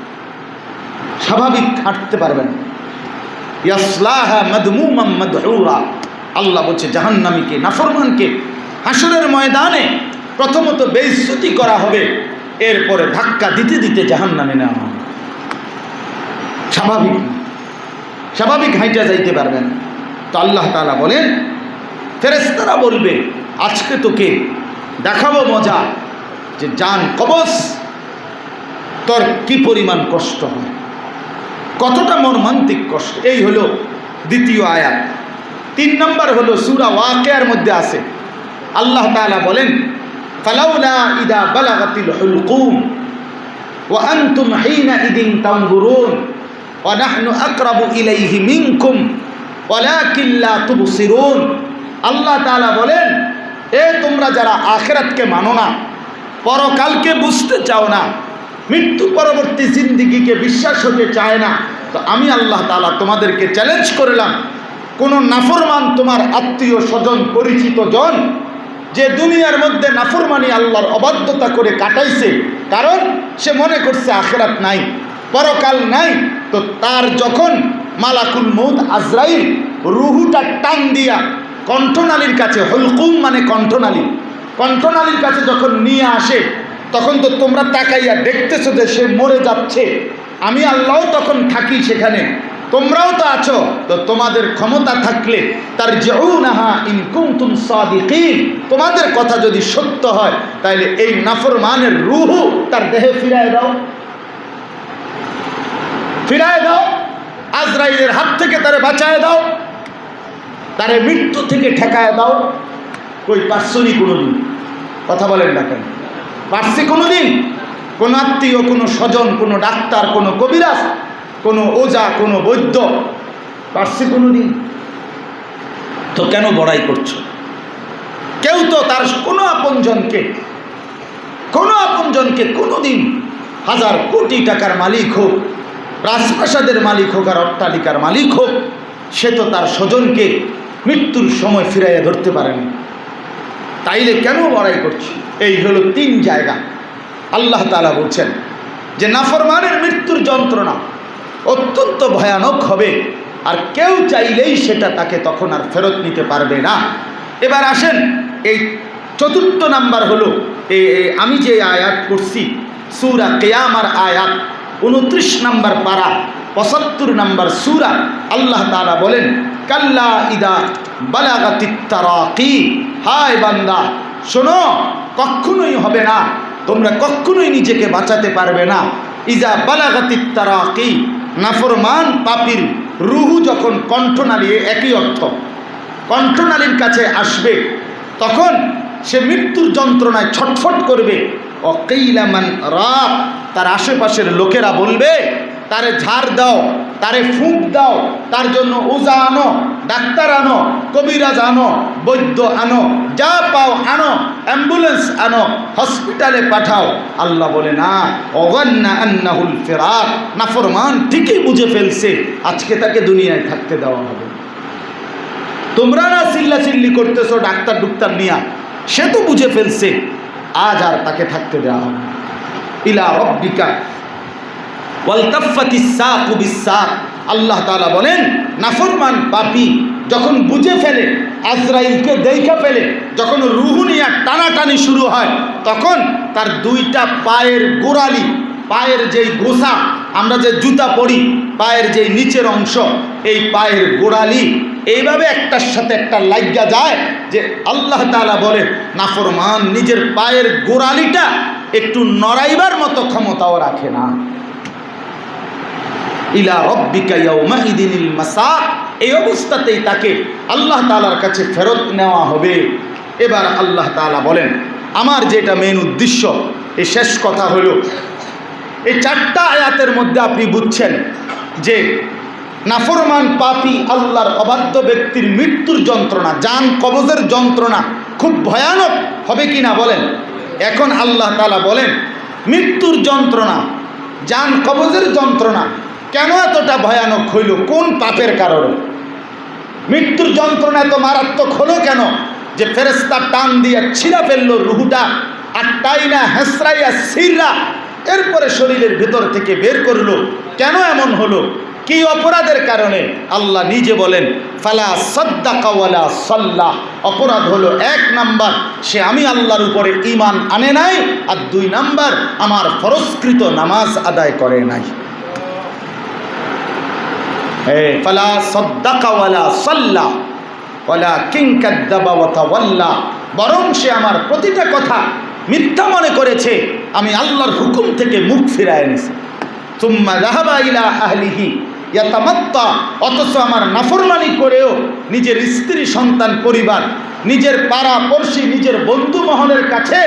স্বাভাবিক হাঁটতে পারবেন। ইয়াসলাহা মাদমুমান মাদহুরা, আল্লাহ বলছে জাহান্নামীকে, নাফরমানকে হাসরের ময়দানে প্রথমত বেইজ্জতি করা হবে, এরপরে ধাক্কা দিতে দিতে জাহান্নামে নেওয়া হবে। স্বাভাবিক স্বাভাবিক হাইটা যাইতে পারবেন। তো আল্লাহ তাআলা বলেন, ফেরেশতারা বলবে আজকে তোকে দেখাবো মজা, যে জান কবজ তোর কি পরিমাণ কষ্ট হয়, কতটা মর্মান্তিক কষ্ট। এই হলো দ্বিতীয় আয়াত। 3 নম্বর হলো সূরা ওয়াকিয়ার মধ্যে আছে, আল্লাহ তাআলা বলেন, ফালাউলা ইদা বালাগাতিল হুলকুম ওয়া আনতুম হিনা ইদিন তানজুরুন ওয়া নাহনু আকরাবু ইলাইহি মিনকুম ওয়ালাকিন লা তুবসিরুন। আল্লাহ তাআলা বলেন, এ তোমরা যারা আখিরাতকে মানো না, পরকালকে বুঝতে চাও না, মৃত্যু পরবর্তী জিন্দেগিকে বিশ্বাস হতে চায় না, তো আমি আল্লাহ তাআলা তোমাদেরকে চ্যালেঞ্জ করলাম, কোনো নাফরমান তোমার আত্মীয় স্বজন পরিচিত জন যে দুনিয়ার মধ্যে নাফরমানি আল্লাহর অবাধ্যতা করে কাটাইছে, কারণ সে মনে করছে আখিরাত নাই, পরকাল নাই, তো তার যখন মালাকুল মউত আজরাইল রুহুটা টান দিয়া কণ্ঠনালীর কাছে, হুলকুম মানে কণ্ঠনালী, কণ্ঠনালীর কাছে যখন নিয়ে আসে, তখন তো তোমরা তাকাইয়া দেখতেছো যে সে মরে যাচ্ছে, আমি আল্লাহও তখন থাকি সেখানে, তোমরাও তো আছো, তো তোমাদের ক্ষমতা থাকলে তারজিউনাহা ইন কুনতুম সাদিকিন, তোমাদের কথা যদি সত্য হয় তাহলে এই নাফরমানের রূহ তার দেহে ফিরায় দাও, ফিরায় দাও, আজরাইলের হাত থেকে তারে বাঁচায় দাও, তারে মৃত্যু থেকে ঠেকায় দাও। কই পারছনি কোনোদিন? কথা বলেন না কেন? পারছি কোনোদিন? কোনো আত্মীয়, কোনো স্বজন, কোনো ডাক্তার, কোনো কবিরাজ, কোনো ওজা, কোনো বৈদ্য, পারছি কোনোদিন? তো কেন বড়াই করছো? কেউ তো তার কোনো আপনজনকে কোনোদিন হাজার কোটি টাকার মালিক হোক, রাজপ্রাসাদের মালিক হোক আর অট্টালিকার মালিক হোক, সে তো তার স্বজনকে মৃত্যুর সময় ফিরাইয়া ধরতে পারেনি, তাইলে কেন বড়াই করছি? এই হলো 3 জায়গা। আল্লাহ তাআলা বলছেন যে নাফরমানের মৃত্যুর যন্ত্রণা অত্যন্ত ভয়ানক হবে, আর কেউ চাইলেই সেটা তাকে তখন আর ফেরত নিতে পারবে না। এবার আসেন, এই 4th নাম্বার হলো আমি যে আয়াত পড়ছি সূরা কিয়ামার আয়াত 29 নম্বর পারা 75 নম্বর সূরা। আল্লাহ তাআলা বলেন, কাল্লা ইদা বালাগাতিত তারাকি, হায় বান্দা শোনো, কখনোই হবে না, তোমরা কখনোই নিজেকে বাঁচাতে পারবে না। ইজা বালাগাতিত তারাকি, নাফরমান পাপীর রুহু যখন কণ্ঠনালী, একই অর্থ, কণ্ঠনালীর কাছে আসবে, তখন সে মৃত্যুর যন্ত্রণায় ছটফট করবে। অকিলা মান রাক, তার আশেপাশের লোকেরা বলবে, তারে ঝাড় দাও, তারে ফুঁক দাও, তার জন্য ওজা আনো, ডাক্তার আনো, কবিরাজ আনো, বৈদ্য আনো, যা পাও আনো, অ্যাম্বুলেন্স আনো, হসপিটালে পাঠাও। আল্লাহ বলে না, অগান্না আন্নাহুল ফিরাক, নাফরমান ঠিকই বুঝে ফেলছে আজকে তাকে দুনিয়ায় থাকতে দেওয়া হবে। তোমরা না চিল্লাচিল্লি করতেছো ডাক্তার নিয়া, সে তো বুঝে ফেলছে আজ আর তাকে থাকতে দেওয়া হবে। ইলা রব্বিকা ওয়ালতাফাতিস সাকু বিসাক, আল্লাহ তাআলা বলেন নাফরমান পাপী যখন বুঝে ফেলে, আজরাইলকে দেখা ফেলে, যখন রূহ নিয়ে টানাটানি শুরু হয়, তখন তার 2টা পায়ের গোড়ালি, পায়ের যেই গোসা, আমরা যে জুতা পরি, পায়ের যেই নিচের অংশ, এই পায়ের গোড়ালি এইভাবে একটার সাথে একটা লাগিয়া যায়, যে আল্লাহ তাআলা বলে নাফরমান নিজের পায়ের গোড়ালিটা একটু নড়াইবার মতো ক্ষমতাও রাখে না। ইলা রব্বিকা ইয়াউমাইদিনিল মাসাক, এই অবস্থাতেই তাকে আল্লাহ তাআলার কাছে ফেরত নেওয়া হবে। এবার আল্লাহ তাআলা বলেন, আমার যেটা মেন উদ্দেশ্য, এই শেষ কথা হলো, এই 4টা আয়াতের মধ্যে আপনি বুঝছেন যে নাফরমান পাপী আল্লাহর অবাধ্য ব্যক্তির মৃত্যুর যন্ত্রণা, জান কবজের যন্ত্রণা খুব ভয়ানক হবে কি না বলেন? এখন আল্লাহ তাআলা বলেন মৃত্যুর যন্ত্রণা, জান কবজের যন্ত্রণা কেন এতটা ভয়ানক হইল? কোন পাপের কারণে মৃত্যুর যন্ত্রণা এত মারাত্মক হলো কেন? যে ফেরেশতা টান দিয়ে ছিঁড়া ফেললো রুহুটা, আর টাইনা হেসরাইয়া ছিঁড়া এরপরে শরীরের ভেতর থেকে বের করলো। কেন এমন হলো? কি অপরাধের কারণে? আল্লাহ নিজে বলেন ফালা সাদ্দাকা ওয়ালা সাল্লা। অপরাধ হলো ১ নাম্বার, সে আমি আল্লাহর উপরে ঈমান আনে নাই, আর ২ নাম্বার আমার ফরজকৃত নামাজ আদায় করে নাই। ফালা সাদ্দাকা ওয়ালা সাল্লা ওয়ালাকিন কাযযাবা ওয়া তাওয়াল্লা। বরং সে আমার প্রতিটা কথা মিথ্যা মনে করেছে, আমি আল্লাহর হুকুম থেকে মুখ ফিরায় এনেছি। সুম্মা যাহাবা ইলা আহলিহি ইয়াতামাত্তা। অথচ আমার নাফরমানি করেও নিজের স্ত্রী সন্তান পরিবার, নিজের পাড়া পড়শি, নিজের বন্ধু মহলের কাছে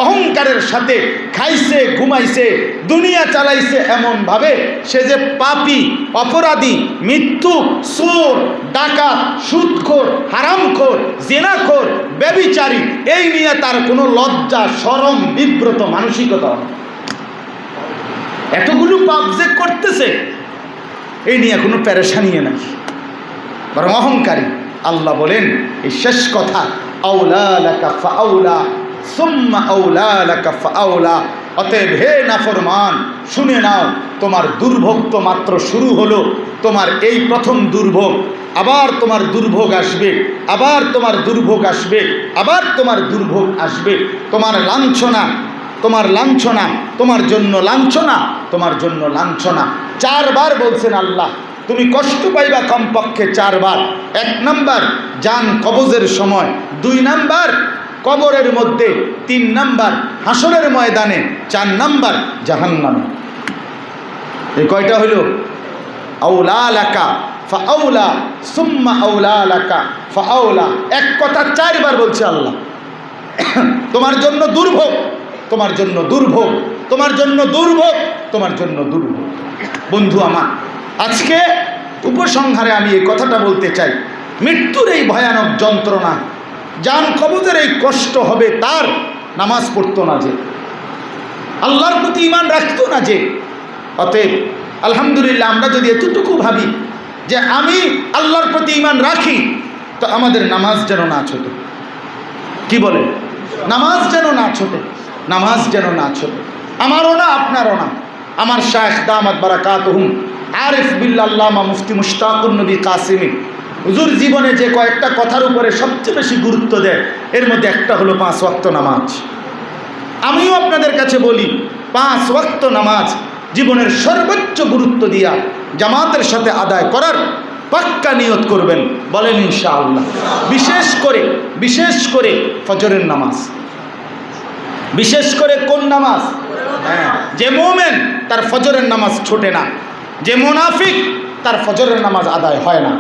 অহংকারের সাথে খাইছে, ঘুমাইছে, দুনিয়া চালাইছে এমনভাবে সে যে পাপী, অপরাধী, মৃত্যু, চোর, ডাকাত, সুদখোর, হারামখোর, জিনাখোর, ব্যভিচারী, এই নিয়ে তার কোনো লজ্জা, শরম, বিব্রত মানসিকতা, এতগুলো পাপ যে করতেছে এই নিয়ে কোনো পেরেশানি নাই, বরং অহংকারী। আল্লাহ বলেন এই শেষ কথা, আউলা লাকা ফাআউলা সুম্মা আউলা লাকা ফাআউলা। অতএব হে নাফরমান, শুনে নাও, তোমার দুর্ভোগ তো মাত্র শুরু হলো। তোমার এই প্রথম দুর্ভোগ, আবার তোমার দুর্ভোগ আসবে, আবার তোমার দুর্ভোগ আসবে, আবার তোমার দুর্ভোগ আসবে। তোমার লাঞ্ছনা, তোমার লাঞ্ছনা, তোমার জন্য লাঞ্ছনা, তোমার জন্য লাঞ্ছনা। 4 বার বলছেন আল্লাহ, তুমি কষ্ট পাইবা কমপক্ষে 4 বার। 1 নাম্বার জান কবজের সময়, 2 নাম্বার কবরের মধ্যে, 3 নাম্বার হাসরের ময়দানে, 4 নাম্বার জাহান্নামে। এই কয়টা হইল? আউলা লাকা ফাআউলা সুম্মা আউলা লাকা ফাআউলা। এক কথা 4 বার বলছে আল্লাহ। তোমার জন্য দুর্ভোগ, তোমার জন্য দুর্ভোগ, তোমার জন্য দুর্ভোগ, তোমার জন্য দুর্ভোগ। বন্ধু আমার, আজকে উপসংহারে আমি এই কথাটা বলতে চাই, মৃত্যুর এই ভয়ানক যন্ত্রণা, জান কবজের এই কষ্ট হবে তার, নামাজ পড়তো না যে, আল্লাহর প্রতি ঈমান রাখতো না যে। অতএব আলহামদুলিল্লাহ, আমরা যদি এতটুকু ভাবি যে আমি আল্লাহর প্রতি ঈমান রাখি, তো আমাদের নামাজ যেন না ছোটে। কি বলে? নামাজ যেন না ছোটে, নামাজ যেন না ছোটে, আমারও না, আপনারও না। আমার শায়েখ দামাত বারাকাতুহুম আরিফ বিল্লাহ আল্লামা মুফতি মুশতাকুর নবী কাসিমি হুজুর জীবনে যে কয়েকটা কথার উপরে সবচেয়ে বেশি গুরুত্ব দেয়, এর মধ্যে একটা হলো 5 ওয়াক্ত নামাজ। আমিও আপনাদের কাছে বলি, 5 ওয়াক্ত নামাজ জীবনের সর্বোচ্চ গুরুত্ব দিয়া জামাতের সাথে আদায় করার পাক্কা নিয়ত করবেন, বলেন ইনশাআল্লাহ। বিশেষ করে ফজরের নামাজ। বিশেষ করে কোন নামাজ? যে মুমিন তার ফজরের নামাজ ছোটে না, যে মুনাফিক তার ফজরের নামাজ আদায় হয় না,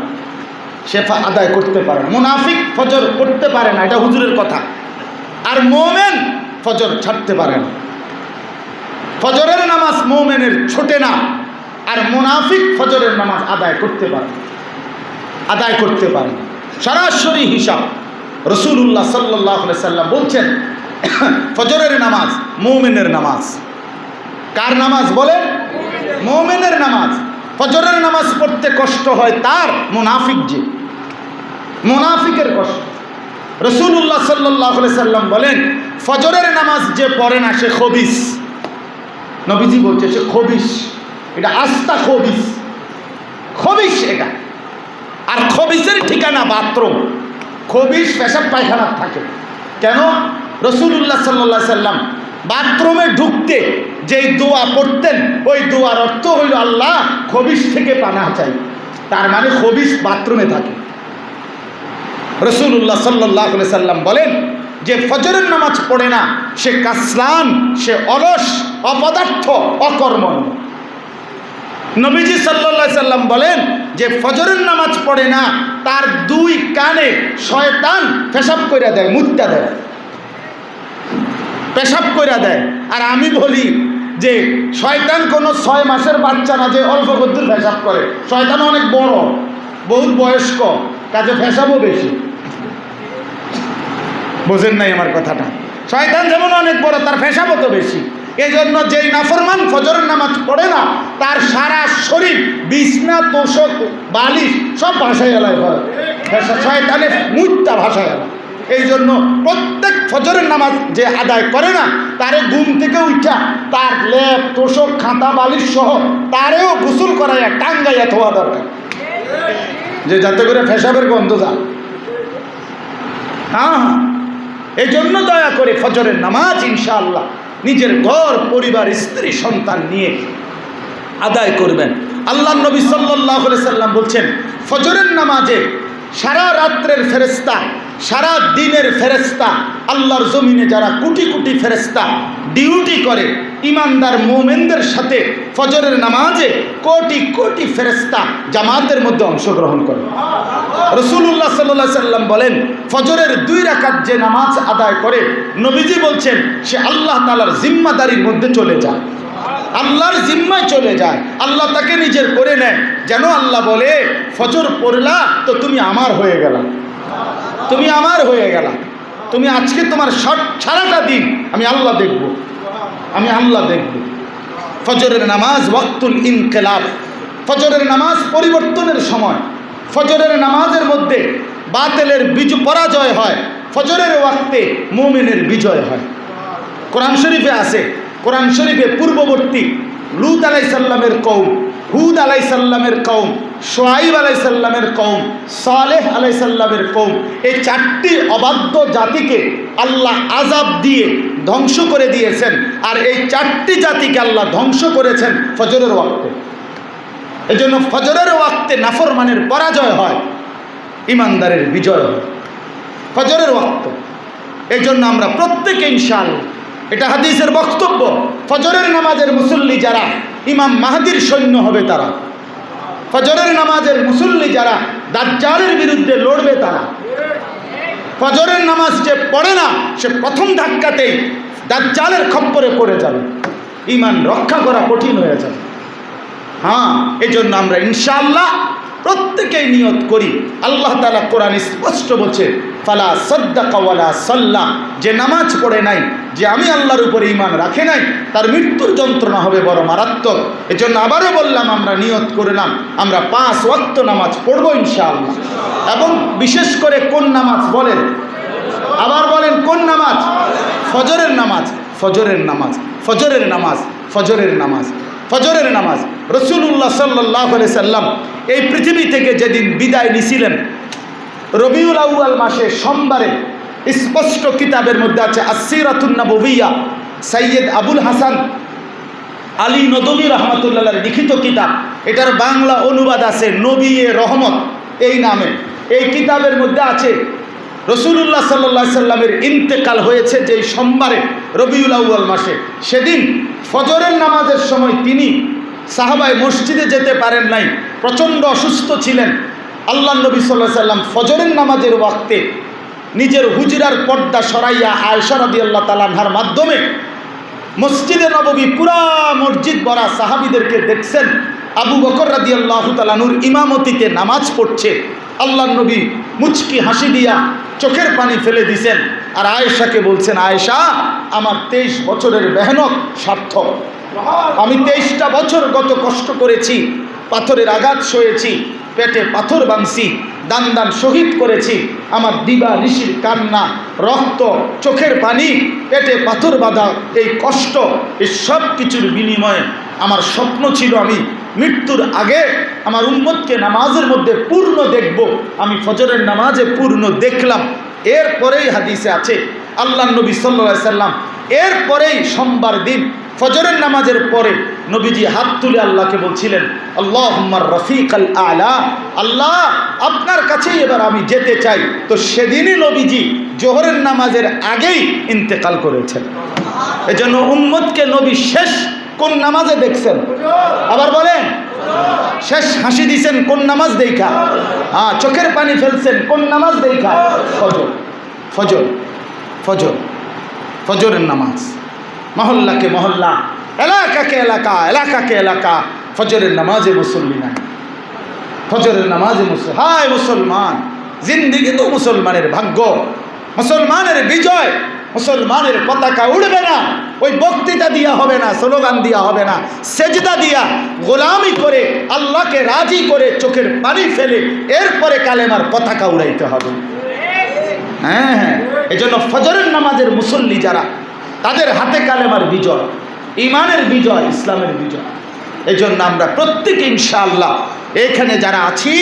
সে আদায় করতে পারে না। মুনাফিক ফজর করতে পারে না, এটা হুজুরের কথা। আর মুমিন ফজর ছাড়তে পারে না। ফজরের নামাজ মুমিনের ছোটে না, আর মুনাফিক ফজরের নামাজ আদায় করতে পারে, আদায় করতে পারে। সরাসরি হিসাব রাসূলুল্লাহ সাল্লাল্লাহু আলাইহি সাল্লাম বলছেন, ফজরের নামাজ মুমিনের নামাজ। কার নামাজ বলেন? মুমিনের নামাজ। ফজরের নামাজ পড়তে কষ্ট হয় তার, মুনাফিক যে, মুনাফিকের কষ্ট। রাসূলুল্লাহ সাল্লাল্লাহু আলাইহি সাল্লাম বলেন, ফজরের নামাজ যে পড়ে না সে খবিস। নবীজি বলছে সে খবিস, এটা আস্তা খবিস, খবিস এটা। আর খবিসের ঠিকানা বাথরুম। খবিস পেশাব পায়খানা থাকে। কেন? রাসূলুল্লাহ সাল্লাল্লাহু আলাইহি সাল্লাম বাথরুমে ঢুকতে যেই দোয়া পড়তেন, ওই দোয়ার অর্থ হইল আল্লাহ খবিস থেকে পানাহ চাই। তার মানে খবিস বাথরুমে থাকে। রাসূলুল্লাহ সাল্লাল্লাহু আলাইহি সাল্লাম বলেন, যে ফজরের নামাজ পড়ে না সে কাসলান, সে অলস, অপদার্থ, অকর্মণ্য। নবীজি সাল্লাল্লাহু আলাইহি সাল্লাম বলেন, যে ফজরের নামাজ পড়ে না তার 2 কানে শয়তান পেশাব কইরা দেয়, মুত্তা দেয়, পেশাব কইরা দেয়। আর আমি বলি যে শয়তান কোনো 6 মাসের বাচ্চা না যে অল্প গদ্দুর পেশাব করে। শয়তান অনেক বড়, বহুত বয়স্ক, কাজে পেশাবও বেশি। বোঝেন নাই আমার কথাটা? শয়তান যেমন অনেক বড়, তার পেশাবও তো বেশি। এই জন্য যেই নাফরমান ফজরের নামাজ পড়ে না, তার সারা শরীর বিছনা, তোষক, বালিশ সব ভাসায় এলায় হয়, শয়তানের মুইতা ভাসায় এলায়। এই জন্য প্রত্যেক ফজরের নামাজ যে আদায় করে না, তারে ঘুম থেকে উঠা তার লেপ, তোষক, খাতা, বালিশ সহ তারেও গোসল করাইয়া টাঙ্গাইয়া থোয়া দরকার, যে যাতে করে পেশাবের গন্ধ যায়। হ্যাঁ, এই জন্য দয়া করে ফজরের নামাজ ইনশাআল্লাহ নিজের ঘর, পরিবার, স্ত্রী, সন্তান নিয়ে আদায় করবেন। আল্লাহ নবী সাল্লাল্লাহু আলাইহি সাল্লাম বলছেন, ফজরের নামাজে সারা রাত্রের ফেরেশতা, সারা দিনের ফেরেশতা, আল্লাহর জমিনে যারা কোটি কোটি ফেরেশতা ডিউটি করে, ইমানদার মুমিনদের সাথে ফজরের নামাজে কোটি কোটি ফেরেশতা জামাতের মধ্যে অংশগ্রহণ করে। রাসূলুল্লাহ সাল্লাল্লাহু আলাইহি সাল্লাম বলেন, ফজরের 2 রাকাত যে নামাজ আদায় করে, নবীজি বলছেন সে আল্লাহ তাআলার জিম্মাদারির মধ্যে চলে যায়, আল্লাহর জিম্মায় চলে যায়। আল্লাহ তাকে নিজের করে নেয়, যেন আল্লাহ বলে, ফজর পড়লা তো তুমি আমার হয়ে গেলা, তুমি আমার হয়ে গেলা, তুমি আজকে তোমার সারাটা দিন আমি আল্লাহ দেখব, আমি আল্লাহ দেখব। ফজরের নামাজ ওয়াক্তুল ইনকিলাব, ফজরের নামাজ পরিবর্তনের সময়। ফজরের নামাজের মধ্যে বাতিলের পরাজয় হয়, ফজরের ওয়াক্তে মুমিনের বিজয় হয়। কোরআন শরীফে আছে, কোরআন শরীফে পূর্ববর্তী লূত আলাইহিস সালামের কওম, হুদ আলাইহিস সালামের কওম, শুআইব আলাইহিস সালামের কওম, সালেহ আলাইহিস সালামের কওম, এই 4টি অবাধ্য জাতিকে আল্লাহ আযাব দিয়ে ধ্বংস করে দিয়েছেন। আর এই 4টি জাতিকে আল্লাহ ধ্বংস করেছেন ফজরের ওয়াক্তে। এই জন্য ফজরের ওয়াক্তে নাফরমানের পরাজয় হয়, ইমানদারের বিজয় হয় ফজরের ওয়াক্ত। এই জন্য আমরা প্রত্যেকে ইনশাআল্লাহ, এটা হাদিসের বক্তব্য, ফজরের নামাজের মুসল্লি যারা ইমাম মাহদির সৈন্য হবে, তারা ফজরের নামাজের মুসল্লি যারা দাজ্জালের বিরুদ্ধে লড়বে, তারা ফজরের নামাজ যে পড়ে না, সে প্রথম ধাক্কাতেই দাজ্জালের খপ্পরে পড়ে যাবে, ঈমান রক্ষা করা কঠিন হয়ে যাবে। হ্যাঁ, এই জন্য আমরা ইনশাআল্লাহ প্রত্যেকেই নিয়ত করি। আল্লাহ তাআলা কোরআন স্পষ্ট বলছে, ফালা সাদ্দাকা ওয়ালা সাল্লা, যে নামাজ পড়ে নাই, যে আমি আল্লাহর উপরে ঈমান রাখে নাই, তার মৃত্যুর যন্ত্রণা হবে বড় মারাত্মক। এই জন্য আবারও বললাম, আমরা নিয়ত করলাম আমরা 5 ওয়াক্ত নামাজ পড়বো ইনশাআল্লাহ। এবং বিশেষ করে কোন নামাজ বলেন, আবার বলেন কোন নামাজ? ফজরের নামাজ, ফজরের নামাজ, ফজরের নামাজ, ফজরের নামাজ, ফজরের নামাজ। রাসূলুল্লাহ সাল্লাল্লাহু আলাইহি সাল্লাম এই পৃথিবী থেকে যেদিন বিদায় নিছিলেন, রবিউল আউয়াল মাসে সোমবারে, স্পষ্ট কিতাবের মধ্যে আছে আস-সিরাতুন নববিয়্যা, সৈয়দ আবুল হাসান আলী নদভী রহমাতুল্লাহর লিখিত কিতাব, এটার বাংলা অনুবাদ আছে নবী এ রহমত এই নামে। এই কিতাবের মধ্যে আছে রাসূলুল্লাহ সাল্লাল্লাহু আলাইহি সাল্লামের ইন্তেকাল হয়েছে যেই সোমবারে রবিউল আউয়াল মাসে, সেদিন ফজরের নামাজের সময় তিনি সাহাবায়ে মসজিদে যেতে পারেন নাই, প্রচণ্ড অসুস্থ ছিলেন। আল্লাহ নবী সাল্লাল্লাহু আলাইহি সাল্লাম ফজরের নামাজের ওয়াক্তে নিজের হুজরার পর্দা সরাইয়া আয়েশা রাদিয়াল্লাহু তাআলা আনহার মাধ্যমে মসজিদে নববী পুরা মসজিদ ভরা সাহাবীদেরকে দেখছেন আবু বকর রাদিয়াল্লাহু তাআলা নূর ইমামতিতে নামাজ পড়ছে। আল্লাহ নবী মুচকি হাসি দিয়া চোখের পানি ফেলে দিছেন, আর আয়েশাকে বলছেন, আয়েশা, আমার 23 বছরের মেহনত সার্থক। আমি 23টা বছর গত কষ্ট করেছি, পাথরের আঘাত সয়েছি, পেটে পাথর বাঁধছি, দান দান শহীদ করেছি, আমার দিবা নিশির কান্না, রক্ত, চোখের পানি, পেটে পাথর বাঁধা, এই কষ্ট, এই সব কিছুর বিনিময়ে আমার স্বপ্ন ছিল আমি মৃত্যুর আগে আমার উম্মতকে নামাজের মধ্যে পূর্ণ দেখব। আমি ফজরের নামাজে পূর্ণ দেখলাম। এরপরেই হাদিসে আছে আল্লাহ নবী সাল্লাল্লাহু আলাইহি সাল্লাম এরপরেই সোমবার দিন ফজরের নামাজের পরে নবীজি হাত তুলে আল্লাহকে বলছিলেন, আল্লাহুম্মা রফিকাল আলা, আল্লাহ আপনার কাছেই এবার আমি যেতে চাই। তো সেদিনই নবীজি জোহরের নামাজের আগেই ইন্তেকাল করেছেন। এজন্য উম্মতকে নবী শেষ কোন নামাজে দেখছেন? আবার বলেন, শেষ হাসি দিছেন কোন নামাজ দেখা? হ্যাঁ, চোখের পানি ফেলছেন কোন নামাজ দেখা? ফজর, ফজর, ফজর, ফজরের নামাজ। মহল্লাকে মহল্লা, এলাকাকে এলাকা, এলাকাকে এলাকা ফজরের নামাজে মুসল্লি নাই। ফজরের নামাজে হায় মুসলমান, জিন্দিগি তো মুসলমানের ভাগ্য, মুসলমানের বিজয়, মুসলমানের পতাকা উড়বে না ওই বক্তৃতা দিয়া হবে না, স্লোগান দিয়া হবে না, সেজদা দিয়া গোলামি করে আল্লাহকে রাজি করে চোখের পানি ফেলে এরপরে কালেমার পতাকা উড়াইতে হবে। হ্যাঁ হ্যাঁ, এজন্য ফজরের নামাজের মুসল্লি যারা, তাদের হাতে কালেমার বিজয়, ইমানের বিজয়, ইসলামের বিজয়। এজন্য আমরা প্রত্যেকে ইনশাআল্লাহ এখানে যারা আছি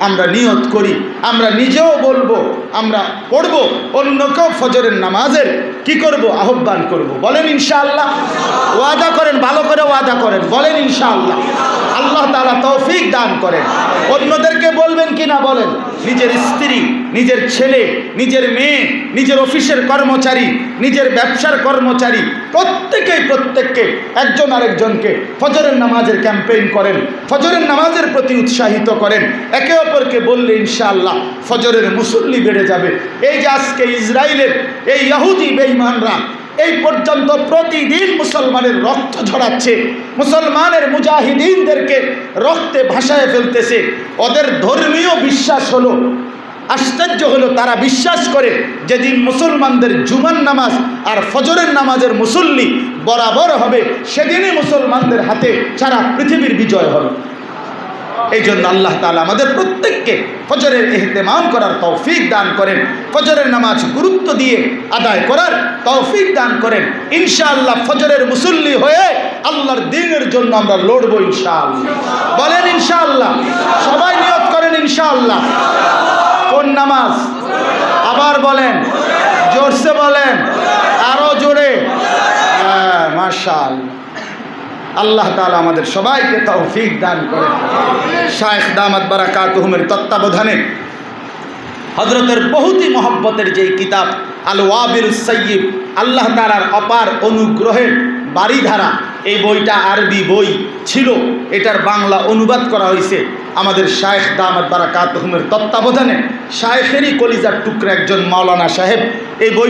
আমরা নিয়ত করি, আমরা নিজেও বলবো, আমরা পড়ব, অন্যকেও ফজরের নামাজের কি করব, আহ্বান করব। বলেন ইনশাআল্লাহ, ওয়াদা করেন, ভালো করে ওয়াদা করেন, বলেন ইনশাআল্লাহ। আল্লাহ তাআলা তৌফিক দান করেন। অন্যদেরকে বলবেন কি না বলেন, নিজের স্ত্রী, নিজের ছেলে, নিজের মেয়ে, নিজের অফিসের কর্মচারী, নিজের ব্যবসার কর্মচারী, প্রত্যেককে একজন আরেকজনকে ফজরের নামাজের ক্যাম্পেইন করেন, ফজরের নামাজের প্রতি উৎসাহিত করেন। একে অপরকে বললে ইনশাআল্লাহ ফজরের মুসল্লি বেড়ে যাবে। এই যে আজকে ইসরায়েলের এই ইহুদি বেঈমানরা এই পর্যন্ত প্রতিদিন মুসলমানের রক্ত ঝরাচ্ছে, মুসলমানের মুজাহিদিনদেরকে রক্তে ভাসায় ফেলতেছে। ওদের ধর্মীয় বিশ্বাস হলো, আশ্চর্য হলো, তারা বিশ্বাস করে যেদিন মুসলমানদের জুমার নামাজ আর ফজরের নামাজের মুসল্লি বরাবর হবে, সেদিনই মুসলমানদের হাতে সারা পৃথিবীর বিজয় হবে। এই জন্য আল্লাহ তাআলা আমাদের প্রত্যেককে ফজরের ইহতিমাম করার তৌফিক দান করেন, ফজরের নামাজ গুরুত্ব দিয়ে আদায় করার তৌফিক দান করেন। ইনশাআল্লাহ ফজরের মুসল্লি হয়ে আল্লাহর দ্বীনের জন্য আমরা লড়বো ইনশাআল্লাহ। বলেন ইনশাআল্লাহ, সবাই নিয়ত করেন ইনশাআল্লাহ। কোন নামাজ? আবার বলেন, জোরসে বলেন, আরো জোরে। মাশাআল্লাহ, আল্লাহ তাআলা আমাদের সবাইকে তৌফিক দান করেন। শায়েখ দামাত বারাকাতুহুমের তত্ত্বাবধানে হযরতের বহুতই মহব্বতের যেই কিতাব আল ওয়াবিলুস সাইয়্যিব, আল্লাহ তাআলার অপার অনুগ্রহের বারিধারা, এই বইটা আরবি বই ছিল, এটার বাংলা অনুবাদ করা হয়েছে আমাদের শায়েখ দামাত বারাকাতুহুমের তত্ত্বাবধানে। শায়েখেরই কলিজার টুকরা একজন মাওলানা সাহেব এই বই